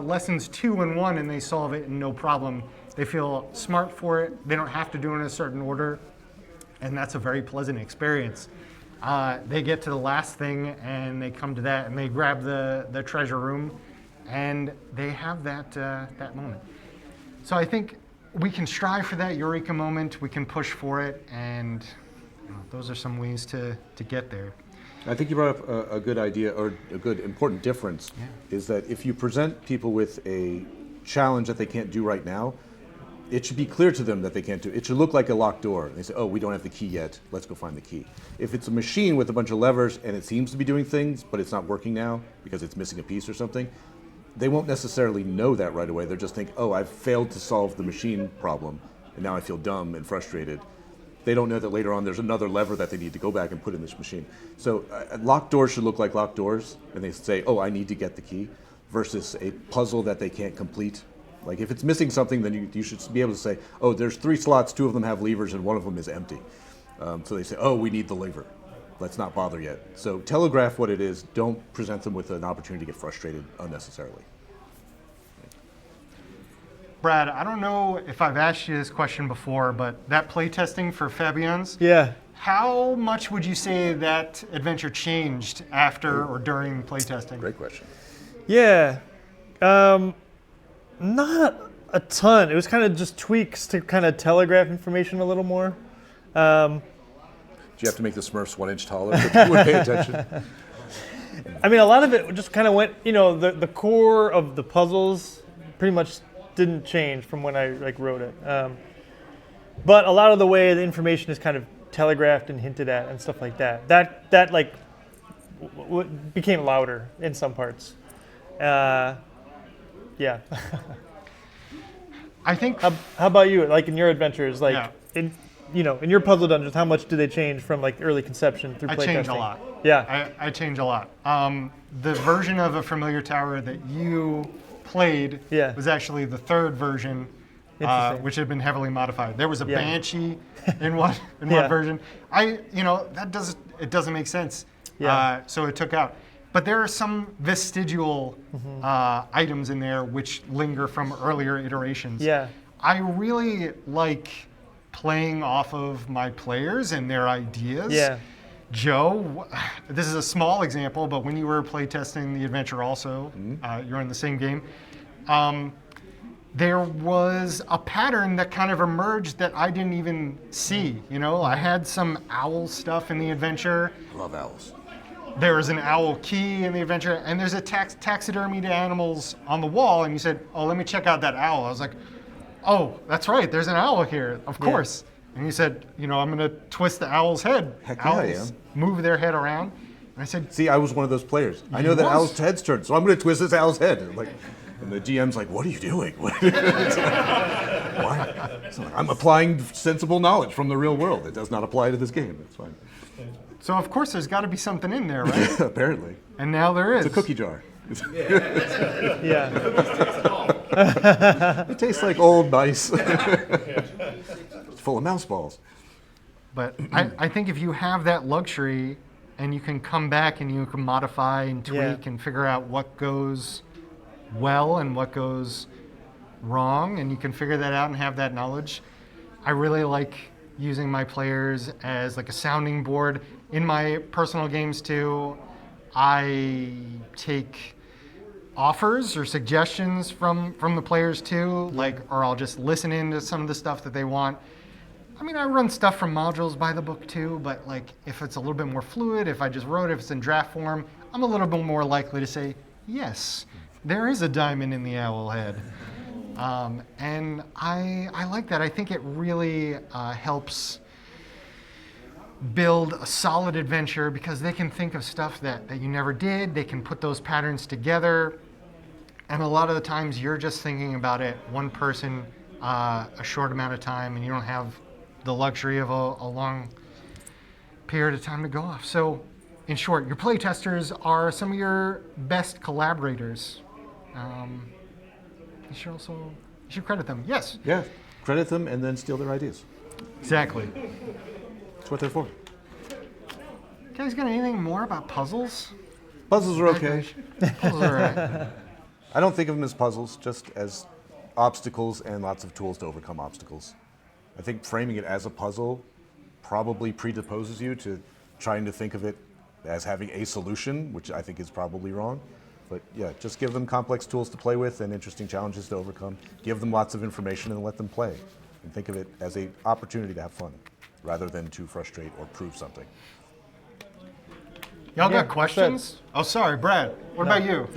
lessons 2 and 1 and they solve it and no problem. They feel smart for it. They don't have to do it in a certain order. And that's a very pleasant experience. They get to the last thing and they come to that and they grab the treasure room and they have that moment. So I think we can strive for that Eureka moment. We can push for it, and those are some ways to get there. I think you brought up a good idea, or a good important difference, is that if you present people with a challenge that they can't do right now, it should be clear to them that they can't do it. It should look like a locked door. They say, oh, we don't have the key yet, let's go find the key. If it's a machine with a bunch of levers and it seems to be doing things, but it's not working now because it's missing a piece or something, they won't necessarily know that right away. They'll just think, oh, I've failed to solve the machine problem, and now I feel dumb and frustrated. They don't know that later on there's another lever that they need to go back and put in this machine. So locked doors should look like locked doors, and they say, oh, I need to get the key, versus a puzzle that they can't complete. Like if it's missing something, then you should be able to say, oh, there's 3 slots, 2 of them have levers, and 1 of them is empty. So they say, oh, we need the lever. Let's not bother yet. So telegraph what it is. Don't present them with an opportunity to get frustrated unnecessarily. Brad, I don't know if I've asked you this question before, but that playtesting for Fabian's, Yeah. how much would you say that adventure changed after or during playtesting? Great question. Yeah. Not a ton. It was kind of just tweaks to kind of telegraph information a little more. Do you have to make the Smurfs 1 inch taller so people would pay attention? I mean, a lot of it just kind of went, the core of the puzzles pretty much didn't change from when I wrote it. But a lot of the way the information is kind of telegraphed and hinted at and stuff like that, that became louder in some parts. Yeah. I think. How about you? Like in your adventures, Yeah. in your puzzle dungeons, how much do they change from early conception through playtesting? I change a lot. Yeah. I change a lot. The version of A Familiar Tower that you played was actually the 3rd version, which had been heavily modified. There was a banshee in one version. It doesn't make sense. Yeah. So it took out. But there are some vestigial items in there which linger from earlier iterations. Yeah. I really like playing off of my players and their ideas. Yeah. Joe, this is a small example, but when you were playtesting the adventure also, you're in the same game, there was a pattern that kind of emerged that I didn't even see. I had some owl stuff in the adventure. I love owls. There was an owl key in the adventure, and there's a taxidermied animals on the wall, and you said, oh, let me check out that owl. I was like, oh, that's right, there's an owl here, of course. And you said, I'm going to twist the owl's head. Heck yeah, I Owls am. move their head around. And I said, See, I was one of those players. I know that owl's head's turned, so I'm going to twist this owl's head. And the GM's like, what are you doing? Why? It's like, I'm applying sensible knowledge from the real world. It does not apply to this game. It's fine. so of course there's got to be something in there, right? Apparently. And now there is. It's a cookie jar. Yeah. It tastes like old mice. It's full of mouse balls. But I think if you have that luxury and you can come back and you can modify and tweak and figure out what goes well and what goes wrong, and you can figure that out and have that knowledge, I really like using my players as like a sounding board. In my personal games too, I take offers or suggestions from the players too, or I'll just listen in to some of the stuff that they want. I mean, I run stuff from modules by the book too, but if it's a little bit more fluid, if I just wrote it, if it's in draft form, I'm a little bit more likely to say, yes, there is a diamond in the owl head. And I like that. I think it really helps build a solid adventure because they can think of stuff that you never did. They can put those patterns together. And a lot of the times you're just thinking about it, one person a short amount of time, and you don't have the luxury of a long period of time to go off. So, in short, your playtesters are some of your best collaborators. You should credit them. Yes. Yeah, credit them and then steal their ideas. Exactly. That's what they're for. You guys got anything more about puzzles? Puzzles are okay. Puzzles are right. I don't think of them as puzzles, just as obstacles and lots of tools to overcome obstacles. I think framing it as a puzzle probably predisposes you to trying to think of it as having a solution, which I think is probably wrong. But yeah, just give them complex tools to play with and interesting challenges to overcome. Give them lots of information and let them play. And think of it as an opportunity to have fun, rather than to frustrate or prove something. Y'all got questions? Oh, sorry, Brad. What about you?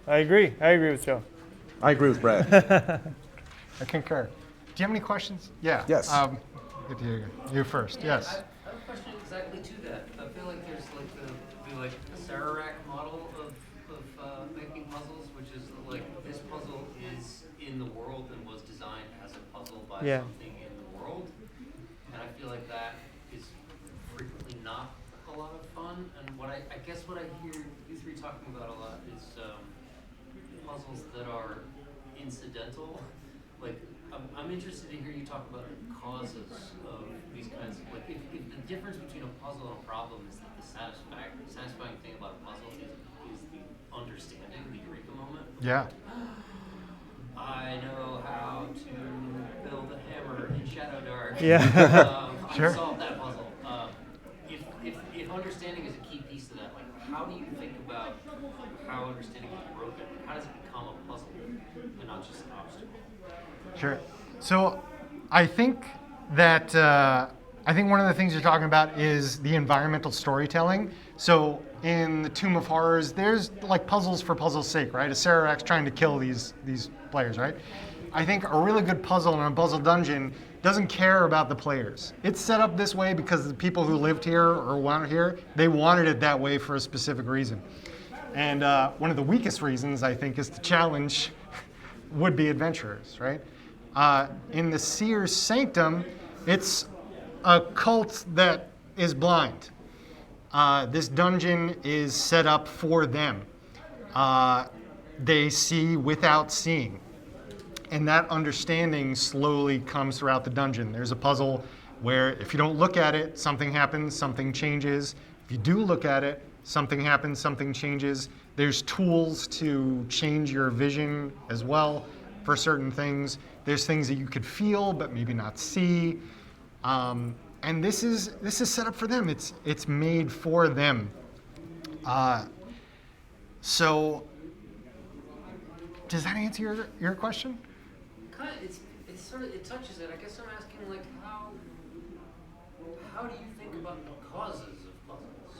I agree. I agree with Joe. I agree with Brad. I concur. Do you have any questions? Yeah. Yes. Good to hear you. You first. Yes. I have a question exactly to that. I feel like there's like a Sararak model of making puzzles, which is like this puzzle is in the world and was designed as a puzzle by something in the world, and I feel like that is frequently not a lot of fun. And what I guess what I hear you three talking about a lot is puzzles that are incidental. Like I'm interested to hear you talk about the causes of these kinds of, like, if the difference between a puzzle and a problem is that the satisfying thing about a puzzle is the understanding, the Eureka moment. Yeah. I know how to build a hammer in Shadow Dark. Yeah. Sure. I solved that puzzle. If understanding is a key piece to that, like, how do you think about how understanding is broken? How does it become a puzzle and not just an obstacle? Sure. So I think that one of the things you're talking about is the environmental storytelling. So in the Tomb of Horrors, there's like puzzles for puzzle's sake, right? A Sararak's trying to kill these players, right? I think a really good puzzle in a puzzle dungeon doesn't care about the players. It's set up this way because the people who lived here or wanted here, they wanted it that way for a specific reason. And one of the weakest reasons, I think, is to challenge would-be adventurers, right? In the Seer's Sanctum, it's a cult that is blind. This dungeon is set up for them. They see without seeing. And that understanding slowly comes throughout the dungeon. There's a puzzle where if you don't look at it, something happens, something changes. If you do look at it, something happens, something changes. There's tools to change your vision as well for certain things. There's things that you could feel but maybe not see. And this is set up for them. It's made for them. So does that answer your question? Kind of, it's sort of, it touches it. I guess I'm asking, like, how do you think about the causes of puzzles?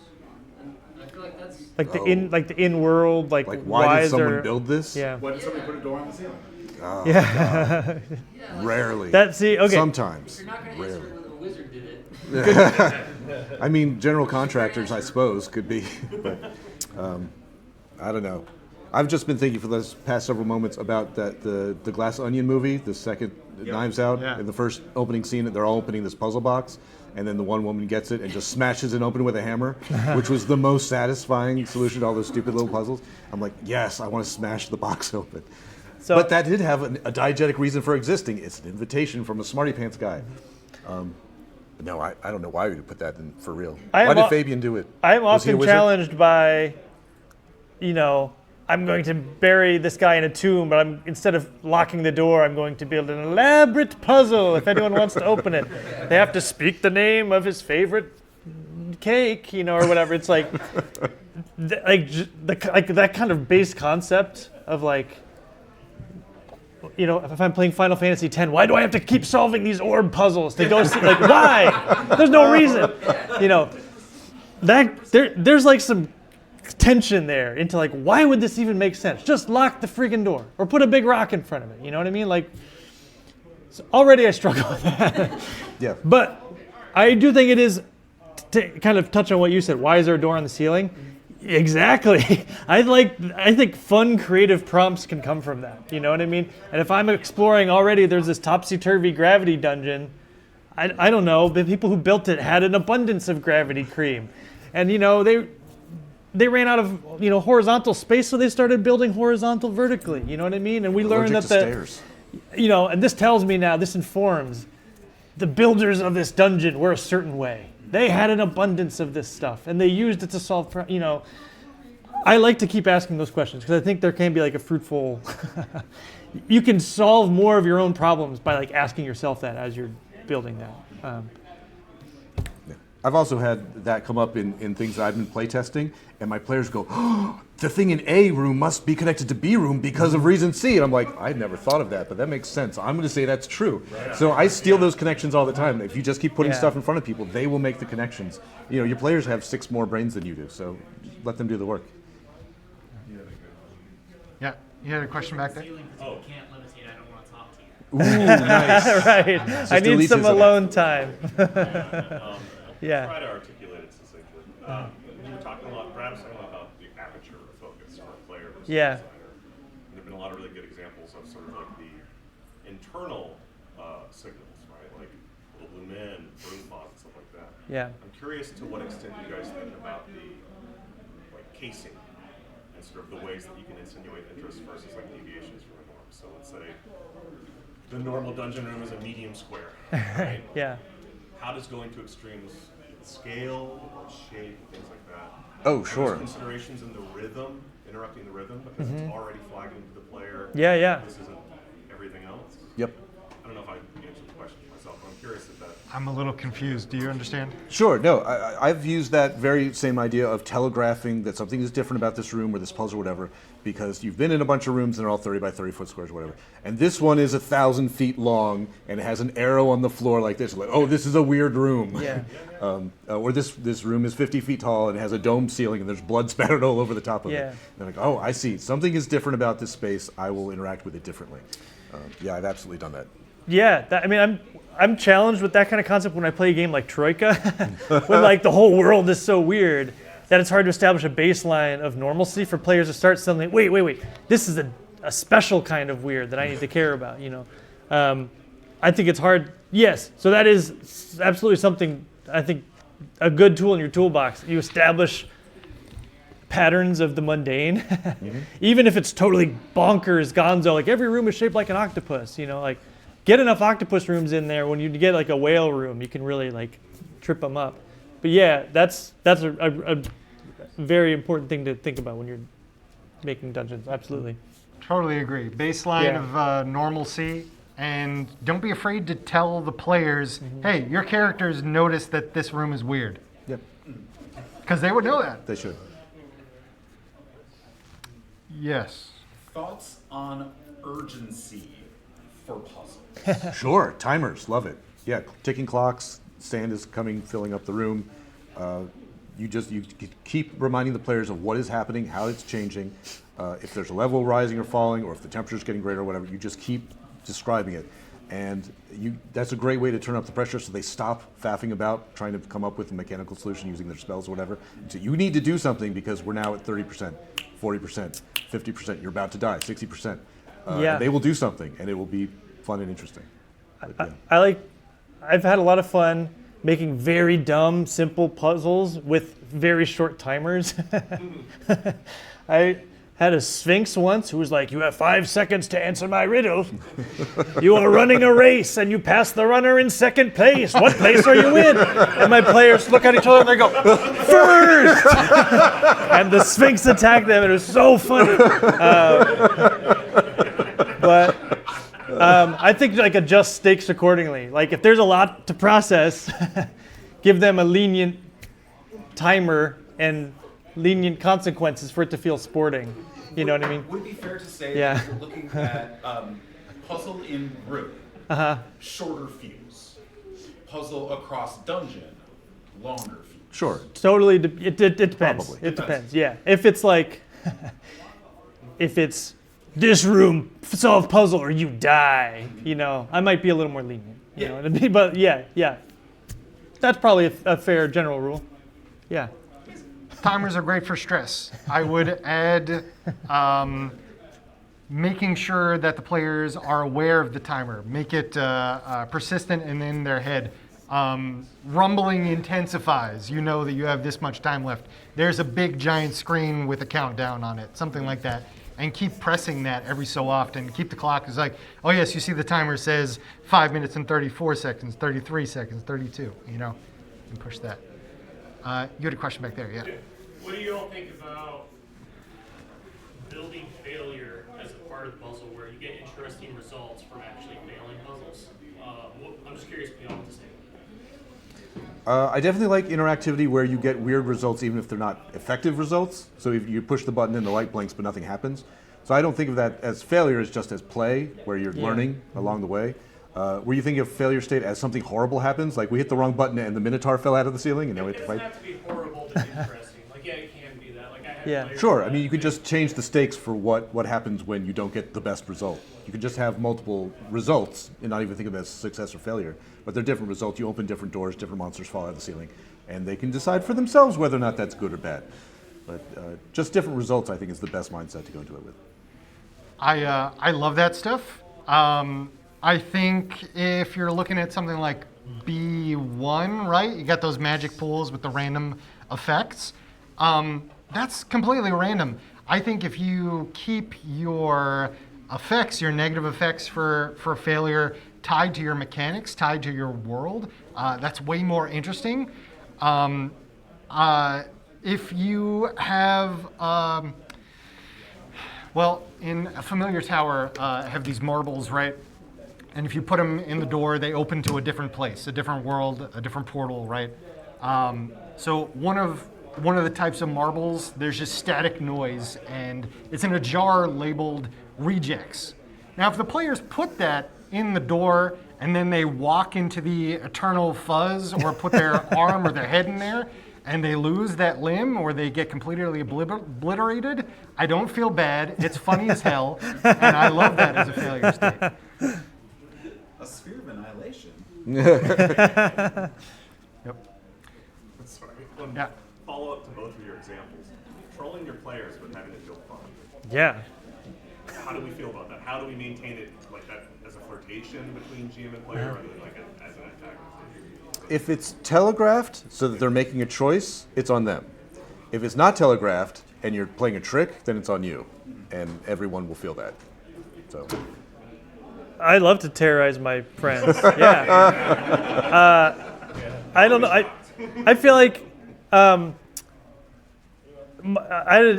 And I feel like that's like the in world, like why did someone there, build this? Yeah. Why did somebody put a door on the ceiling? Oh, Yeah. yeah, like, rarely. Okay. Sometimes. if you're not going to answer Rarely. it when a wizard did it. I mean, general contractors, I suppose, could be, but I don't know. I've just been thinking for the past several moments about the Glass Onion movie, the second Knives Out. Yeah. In the first opening scene, they're all opening this puzzle box, and then the one woman gets it and just smashes it open with a hammer, which was the most satisfying solution to all those stupid little puzzles. I'm like, yes, I want to smash the box open. So, But that did have a diegetic reason for existing. It's an invitation from a smarty pants guy. No, I don't know why we would put that in for real. Why did Fabian do it? I'm Was he a often wizard? challenged by, I'm going to bury this guy in a tomb, but instead of locking the door, I'm going to build an elaborate puzzle. If anyone wants to open it, they have to speak the name of his favorite cake, or whatever. It's like, that kind of base concept of if I'm playing Final Fantasy X, why do I have to keep solving these orb puzzles to go see? Why? There's no reason. There's like some tension there into why would this even make sense? Just lock the friggin' door or put a big rock in front of it. You know what I mean? So already I struggle with that. Yeah. But I do think it is, to kind of touch on what you said, why is there a door on the ceiling? Exactly. I think fun, creative prompts can come from that. You know what I mean? And if I'm exploring already, there's this topsy-turvy gravity dungeon. I don't know. The people who built it had an abundance of gravity cream, and they ran out of horizontal space, so they started building horizontal vertically. You know what I mean? And we learned that stairs. And this tells me now. This informs the builders of this dungeon were a certain way. They had an abundance of this stuff, and they used it to solve. I like to keep asking those questions because I think there can be like a fruitful. You can solve more of your own problems by like asking yourself that as you're building that. I've also had that come up in things that I've been playtesting, and my players go, oh, the thing in A room must be connected to B room because of reason C. And I'm like, I'd never thought of that, but that makes sense. I'm going to say that's true. So I steal those connections all the time. If you just keep putting stuff in front of people, they will make the connections. Your players have 6 more brains than you do, so let them do the work. Yeah, you had a question back there? Ceiling because you can't levitate. I don't want to talk to you. Ooh, nice. Right. I need some alone time. Yeah. Try to articulate it succinctly. We were talking a lot, Brad's talking about the aperture focus for a player versus Yeah. designer. And there have been a lot of really good examples of sort of like the internal signals, right? Like little blue men, broom pods, and stuff like that. Yeah. I'm curious to what extent you guys think about the casing and sort of the ways that you can insinuate interest versus like deviations from the norm. So let's say the normal dungeon room is a medium square, right? Yeah. How does going to extremes scale or shape and things like that? Oh, sure. Are there considerations in the rhythm, interrupting the rhythm, because it's already flagging to the player. Yeah. This isn't everything else. Yep. I don't know if I answered the question myself, but I'm curious if that. I'm a little confused. Do you understand? Sure. No, I've used that very same idea of telegraphing that something is different about this room or this puzzle or whatever, because you've been in a bunch of rooms and they're all 30 by 30 foot squares or whatever. And this one is 1,000 feet long and it has an arrow on the floor like this. Like, oh, this is a weird room. Yeah. Or this room is 50 feet tall and has a dome ceiling and there's blood spattered all over the top of it. And they're like, oh, I see. Something is different about this space. I will interact with it differently. Yeah, I've absolutely done that. Yeah. I'm challenged with that kind of concept when I play a game like Troika, when like the whole world is so weird that it's hard to establish a baseline of normalcy for players to start suddenly, wait, this is a special kind of weird that I need to care about, I think it's hard. Yes, so that is absolutely something, I think, a good tool in your toolbox. You establish patterns of the mundane, even if it's totally bonkers gonzo, like every room is shaped like an octopus, like get enough octopus rooms in there. When you get like a whale room, you can really like trip them up. But yeah, that's a very important thing to think about when you're making dungeons. Absolutely. Totally agree. Baseline of normalcy, and don't be afraid to tell the players, hey, your characters notice that this room is weird. Yep. Because they would know that. They should. Yes. Thoughts on urgency for puzzles? Sure. Timers. Love it. Yeah. Ticking clocks. Sand is filling up the room. You keep reminding the players of what is happening, how it's changing. If there's a level rising or falling, or if the temperature's getting greater or whatever, you just keep describing it. And that's a great way to turn up the pressure so they stop faffing about trying to come up with a mechanical solution using their spells or whatever. So you need to do something because we're now at 30%, 40%, 50%. You're about to die, 60%. And they will do something, and it will be fun and interesting. I've had a lot of fun making very dumb, simple puzzles with very short timers. I had a Sphinx once who was like, you have 5 seconds to answer my riddle. You are running a race and you pass the runner in second place. What place are you in? And my players look at each other and they go, first! And the Sphinx attacked them. It was so funny. But I think like adjust stakes accordingly. Like if there's a lot to process, give them a lenient timer and lenient consequences for it to feel sporting. You know what I mean? Would it be fair to say that if you're looking at puzzle in room, shorter fuse, puzzle across dungeon, longer fuse? Sure. Totally, it depends. Probably. It depends, yeah. If it's like, if it's this room, solve puzzle or you die, I might be a little more lenient. You know what I mean? But yeah. That's probably a fair general rule. Yeah. timers are great for stress. I would add making sure that the players are aware of the timer. Make it persistent and in their head. Rumbling intensifies. You know that you have this much time left. There's a big giant screen with a countdown on it, something like that. And keep pressing that every so often. Keep the clock. It's like, oh yes, you see the timer says 5 minutes and 34 seconds, 33 seconds, 32, you know, and push that. You had a question back there, yeah. What do you all think about building failure as a part of the puzzle where you get interesting results from actually failing puzzles? I'm just curious what you all have to say. I definitely like interactivity where you get weird results even if they're not effective results. So if you push the button and the light blinks but nothing happens. So I don't think of that as failure, as just as play, where you're learning along the way. Where you think of failure state as something horrible happens, like we hit the wrong button and the Minotaur fell out of the ceiling and now we have to fight. It doesn't have to be horrible to be interesting. Like, yeah, it can be that. Like, I had players Sure, that- I mean you could just change the stakes for what happens when you don't get the best result. You could just have multiple results and not even think of it as success or failure. But they're different results. You open different doors, different monsters fall out of the ceiling, and they can decide for themselves whether or not that's good or bad. But just different results, I think, is the best mindset to go into it with. I love that stuff. I think if you're looking at something like B1, right? You got those magic pools with the random effects. That's completely random. I think if you keep your effects, your negative effects for failure, tied to your mechanics, tied to your world, that's way more interesting. If you have, well, in a familiar tower, have these marbles, right? And if you put them in the door, they open to a different place, a different world, a different portal, right? So one of the types of marbles, there's just static noise, and it's in a jar labeled rejects. Now, if the players put that in the door and then they walk into the eternal fuzz or put their arm or their head in there and they lose that limb or they get completely obliterated, I don't feel bad. It's funny as hell, and I love that as a failure state. A sphere of annihilation. Yep. Sorry. One Yeah. follow-up to both of your examples. Trolling your players but having it feel fun. Yeah. How do we feel about that? How do we maintain it like that as a flirtation between GM and player rather than like as an antagonist? If it's telegraphed so that they're making a choice, it's on them. If it's not telegraphed and you're playing a trick, then it's on you, and everyone will feel that. So. I love to terrorize my friends. Yeah. I don't know. I feel like I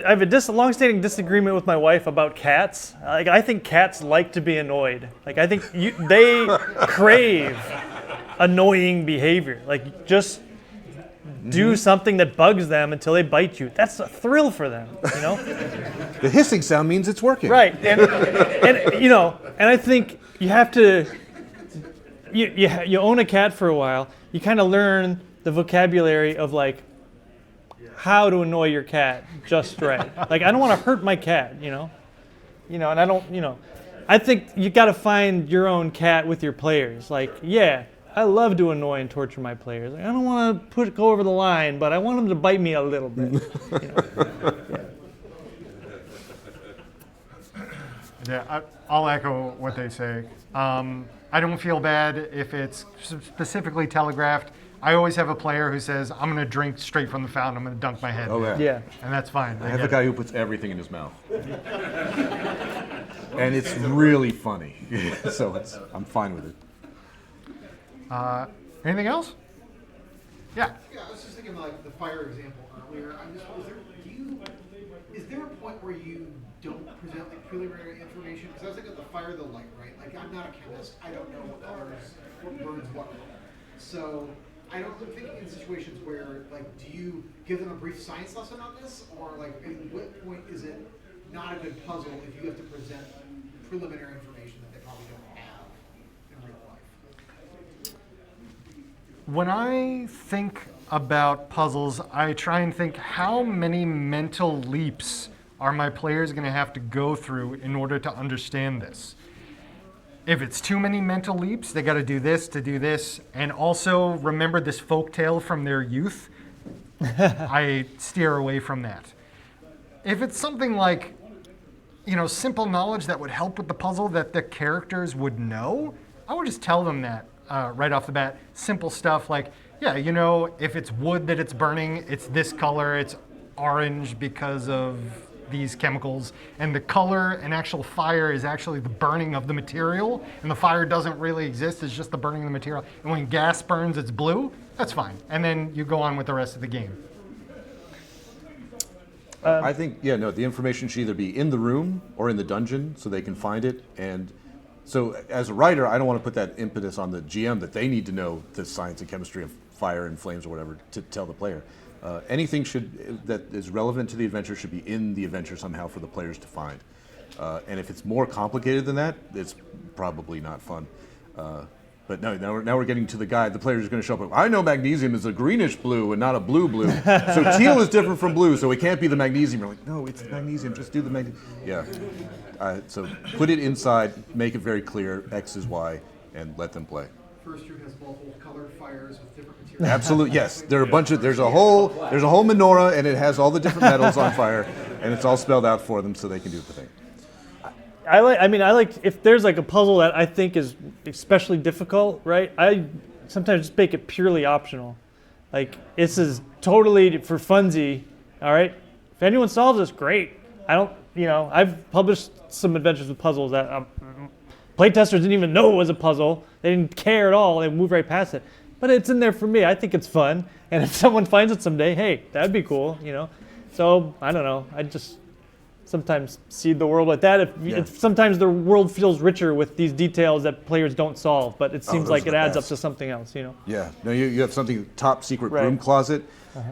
have a long-standing disagreement with my wife about cats. Like, I think cats like to be annoyed. Like, I think they crave annoying behavior. Like, just do something that bugs them until they bite you. That's a thrill for them, you know? The hissing sound means it's working. Right, and you know, and I think you have to. You own a cat for a while. You kind of learn the vocabulary of like how to annoy your cat just right. Like, I don't want to hurt my cat, you know, and I don't, I think you got to find your own cat with your players. Like, yeah, I love to annoy and torture my players. Like, I don't want to go over the line, but I want them to bite me a little bit. You know? Yeah, I'll echo what they say. I don't feel bad if it's specifically telegraphed. I always have a player who says, I'm going to drink straight from the fountain, I'm going to dunk my head. Oh, yeah. Yeah. And that's fine. I have a guy who puts everything in his mouth. And it's really funny. So I'm fine with it. Anything else? Yeah. Yeah, I was just thinking like the fire example earlier. I'm just, is there a point where you don't present like preliminary information? Because I was thinking of the fire, the light, right? Like, I'm not a chemist. I don't know what colors, what burns what. So I'm thinking in situations where, like, do you give them a brief science lesson on this? Or, like, at what point is it not a good puzzle if you have to present preliminary information that they probably don't have in real life? When I think about puzzles, I try and think how many mental leaps are my players going to have to go through in order to understand this. If it's too many mental leaps, they got to do this, and also remember this folktale from their youth. I steer away from that. If it's something like, simple knowledge that would help with the puzzle that the characters would know, I would just tell them that right off the bat. Simple stuff like, yeah, if it's wood that it's burning, it's this color, it's orange because of these chemicals, and the color and actual fire is actually the burning of the material, and the fire doesn't really exist, it's just the burning of the material. And when gas burns, it's blue, that's fine. And then you go on with the rest of the game. I think, the information should either be in the room or in the dungeon so they can find it. And so as a writer, I don't want to put that impetus on the GM that they need to know the science and chemistry of fire and flames or whatever to tell the player. Anything that is relevant to the adventure should be in the adventure somehow for the players to find. And if it's more complicated than that, it's probably not fun. But no, now we're getting to the guide. The player is going to show up. I know magnesium is a greenish blue and not a blue blue. So teal is different from blue, so it can't be the magnesium. You're like, no, it's the magnesium. Just do the magnesium. Yeah. So put it inside, make it very clear, X is Y, and let them play. First year has multiple colored fires with different materials. Absolutely, yes. There are a bunch of. There's a whole menorah, and it has all the different metals on fire, and it's all spelled out for them so they can do the thing. I like if there's like a puzzle that I think is especially difficult, right? I sometimes just make it purely optional. Like, this is totally for funsy, all right? If anyone solves this, great. I've published some adventures with puzzles that playtesters didn't even know it was a puzzle. They didn't care at all. They moved right past it. But it's in there for me. I think it's fun. And if someone finds it someday, hey, that'd be cool, So, I don't know. I just sometimes seed the world like that. If sometimes the world feels richer with these details that players don't solve, but it seems like it adds up to something else, Yeah. No, you have something, top secret broom closet,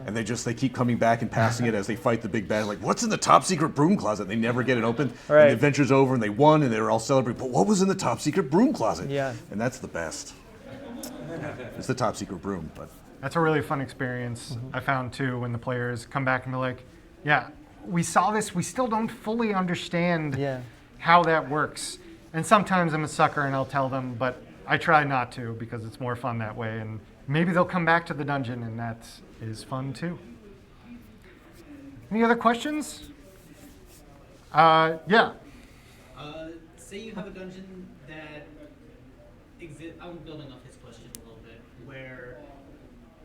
and they keep coming back and passing it as they fight the big bad. Like, what's in the top secret broom closet? And they never get it open. Right. And the adventure's over, and they won, and they were all celebrating. But what was in the top secret broom closet? Yeah. And that's the best. It's the top secret broom. But that's a really fun experience I found too when the players come back and be like, yeah, we saw this, we still don't fully understand how that works. And sometimes I'm a sucker and I'll tell them, but I try not to because it's more fun that way. And maybe they'll come back to the dungeon and that is fun too. Any other questions? Yeah. Say you have a dungeon that exists, I'm building off his question a little bit, where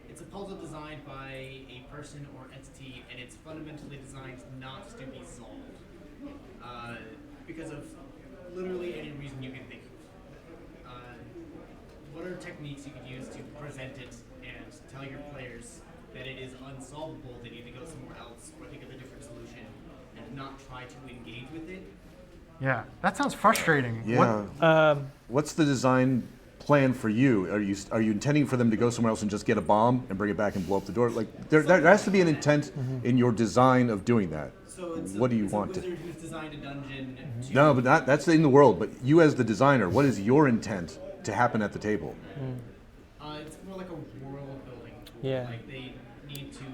it's a puzzle designed by a person or entity, and it's fundamentally designed not to be solved because of literally any reason you can think of. What are techniques you could use to present it and tell your players that it is unsolvable, they need to go somewhere else or think of a different solution and not try to engage with it? Yeah, that sounds frustrating. yeah. What's the design plan for you? Are you intending for them to go somewhere else and just get a bomb and bring it back and blow up the door? Like there has to be an intent in your design of doing that. So it's what do you it's want a wizard who's designed a dungeon to No, but that's in the world. But you as the designer, what is your intent to happen at the table? it's more like a world building tool. Yeah. Like they need to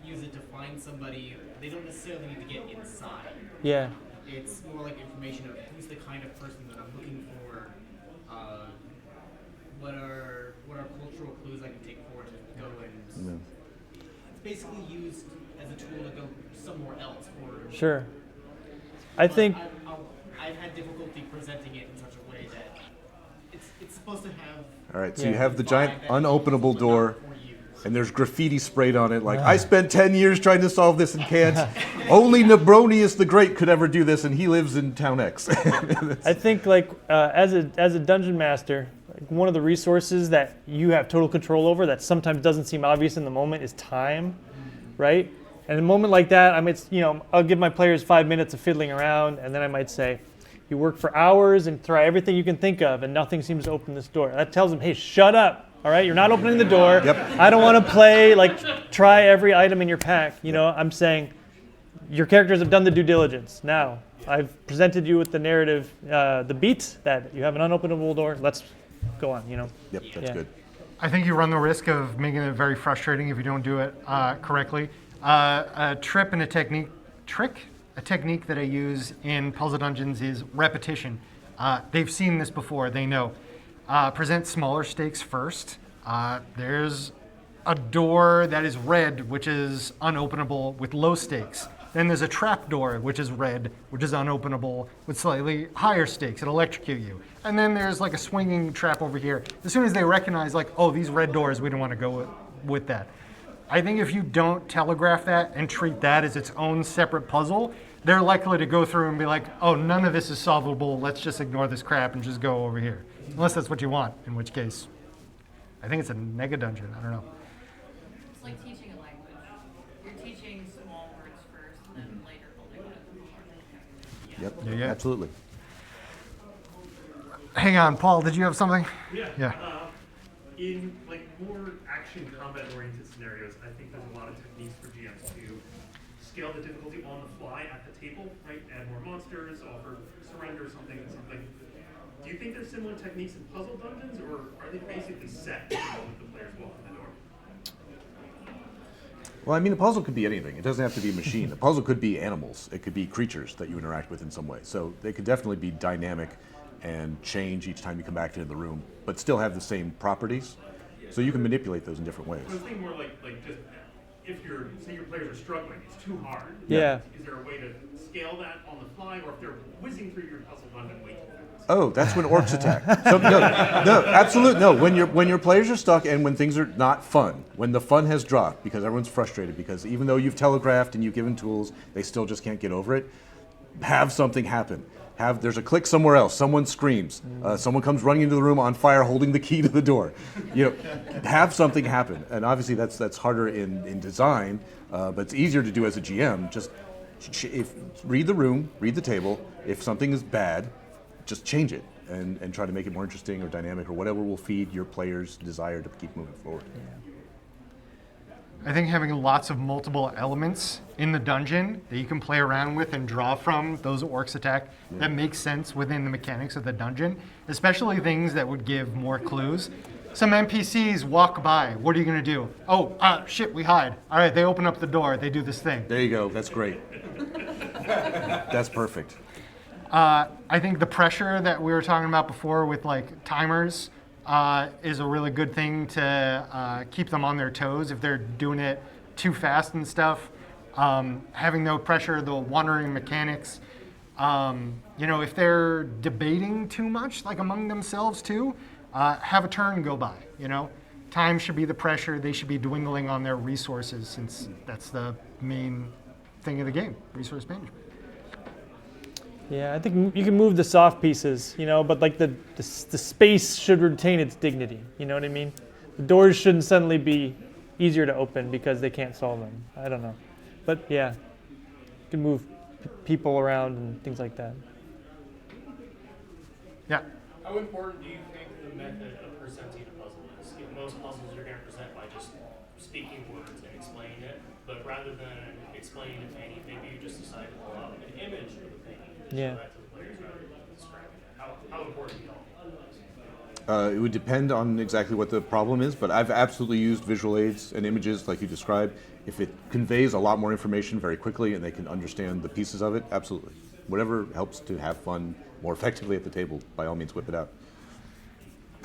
use it to find somebody. They don't necessarily need to get inside. Yeah. It's more like information of who's the kind of person that I'm looking for. What are cultural clues I can take forward to go and it's basically used as a tool to go somewhere else. Or Sure. I think I've had difficulty presenting it in such a way that it's supposed to have. All right, so Yeah. you have the giant vibe that is unopenable useful, but door, not for you. and there's graffiti sprayed on it. Like, I spent 10 years trying to solve this and can't. Only Nebronius the Great could ever do this, and he lives in Town X. I think as a dungeon master, like, one of the resources that you have total control over that sometimes doesn't seem obvious in the moment is time, right? And in a moment like that, I'll give my players 5 minutes of fiddling around, and then I might say, you work for hours and try everything you can think of, and nothing seems to open this door. That tells them, hey, shut up. All right, you're not opening the door. Yep. I don't want to play, try every item in your pack. I'm saying your characters have done the due diligence. Now, I've presented you with the narrative, the beat that you have an unopenable door. Let's go on, Yep, that's Yeah. good. I think you run the risk of making it very frustrating if you don't do it correctly. A technique that I use in puzzle dungeons is repetition. They've seen this before, they know. Present smaller stakes first. There's a door that is red, which is unopenable with low stakes. Then there's a trap door, which is red, which is unopenable with slightly higher stakes. It'll electrocute you. And then there's like a swinging trap over here. As soon as they recognize, like, oh, these red doors, we don't want to go with that. I think if you don't telegraph that and treat that as its own separate puzzle, they're likely to go through and be like, oh, none of this is solvable. Let's just ignore this crap and just go over here. Unless that's what you want, in which case, I think it's a mega dungeon. I don't know. It's like teaching a language. You're teaching small words first, and then later building it. Yep, Yeah. absolutely. Hang on, Paul, did you have something? Yeah. In like more action combat oriented scenarios, I think there's a lot of techniques for GMs to scale the difficulty on the fly at the table, right? Add more monsters, offer surrender something and something. Do you think there's similar techniques in puzzle dungeons, or are they basically set with the players walk in the door? Well, I mean, a puzzle could be anything. It doesn't have to be a machine. A puzzle could be animals. It could be creatures that you interact with in some way. So they could definitely be dynamic and change each time you come back into the room, but still have the same properties. So you can manipulate those in different ways. I was thinking more like just if say your players are struggling, it's too hard. Yeah. Is there a way to scale that on the fly, or if they're whizzing through your puzzle dungeon way too fast? Oh, that's when orcs attack. So, no, absolutely no. When your players are stuck and when things are not fun, when the fun has dropped because everyone's frustrated because even though you've telegraphed and you've given tools, they still just can't get over it. Have something happen. There's a click somewhere else. Someone screams. Someone comes running into the room on fire, holding the key to the door. Have something happen. And obviously that's harder in design, but it's easier to do as a GM. Just read the room, read the table. If something is bad, just change it and try to make it more interesting or dynamic or whatever will feed your players' desire to keep moving forward. Yeah. I think having lots of multiple elements in the dungeon that you can play around with and draw from those orcs attack, that makes sense within the mechanics of the dungeon, especially things that would give more clues. Some NPCs walk by. What are you going to do? Oh, shit, we hide. All right, they open up the door. They do this thing. There you go. That's great. That's perfect. I think the pressure that we were talking about before with like timers is a really good thing to keep them on their toes if they're doing it too fast and stuff. Having no pressure, the wandering mechanics. If they're debating too much, like among themselves too, have a turn go by. Time should be the pressure. They should be dwindling on their resources since that's the main thing of the game, resource management. Yeah, I think you can move the soft pieces, but like the space should retain its dignity. You know what I mean? The doors shouldn't suddenly be easier to open because they can't solve them. I don't know. But yeah, you can move people around and things like that. Yeah. How important do you think the method of presenting a puzzle is? Most puzzles you're going to present by just speaking words and explaining it, but rather than explaining a painting, maybe you just decide to pull out an image of the painting and show that to the players rather than describing it. How important do you think? It would depend on exactly what the problem is, but I've absolutely used visual aids and images like you described. If it conveys a lot more information very quickly and they can understand the pieces of it, absolutely. Whatever helps to have fun more effectively at the table, by all means whip it out.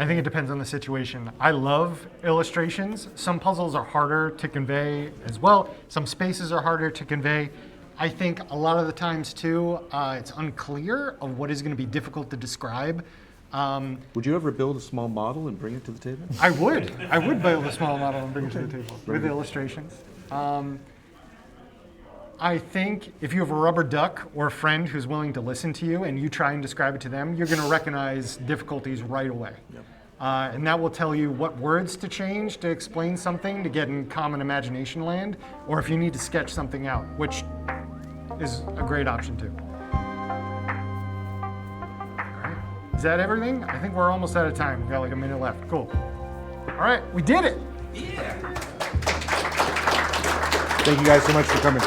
I think it depends on the situation. I love illustrations. Some puzzles are harder to convey as well. Some spaces are harder to convey. I think a lot of the times too, it's unclear of what is going to be difficult to describe. Would you ever build a small model and bring it to the table? I would build a small model and bring it to the table with illustrations. I think if you have a rubber duck or a friend who's willing to listen to you and you try and describe it to them, you're going to recognize difficulties right away. Yep. And that will tell you what words to change to explain something to get in common imagination land, or if you need to sketch something out, which is a great option too. All right. Is that everything? I think we're almost out of time. We've got like a minute left. Cool. All right, we did it. Yeah. Thank you guys so much for coming.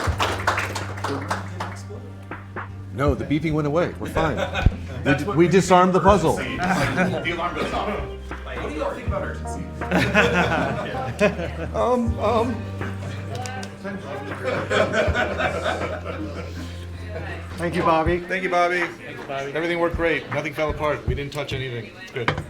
No, the beeping went away. We're fine. We disarmed the puzzle. The alarm goes off. What do y'all think about urgency? Thank you, Bobby. Thank you, Bobby. Thanks, Bobby. Everything worked great. Nothing fell apart. We didn't touch anything. It's good.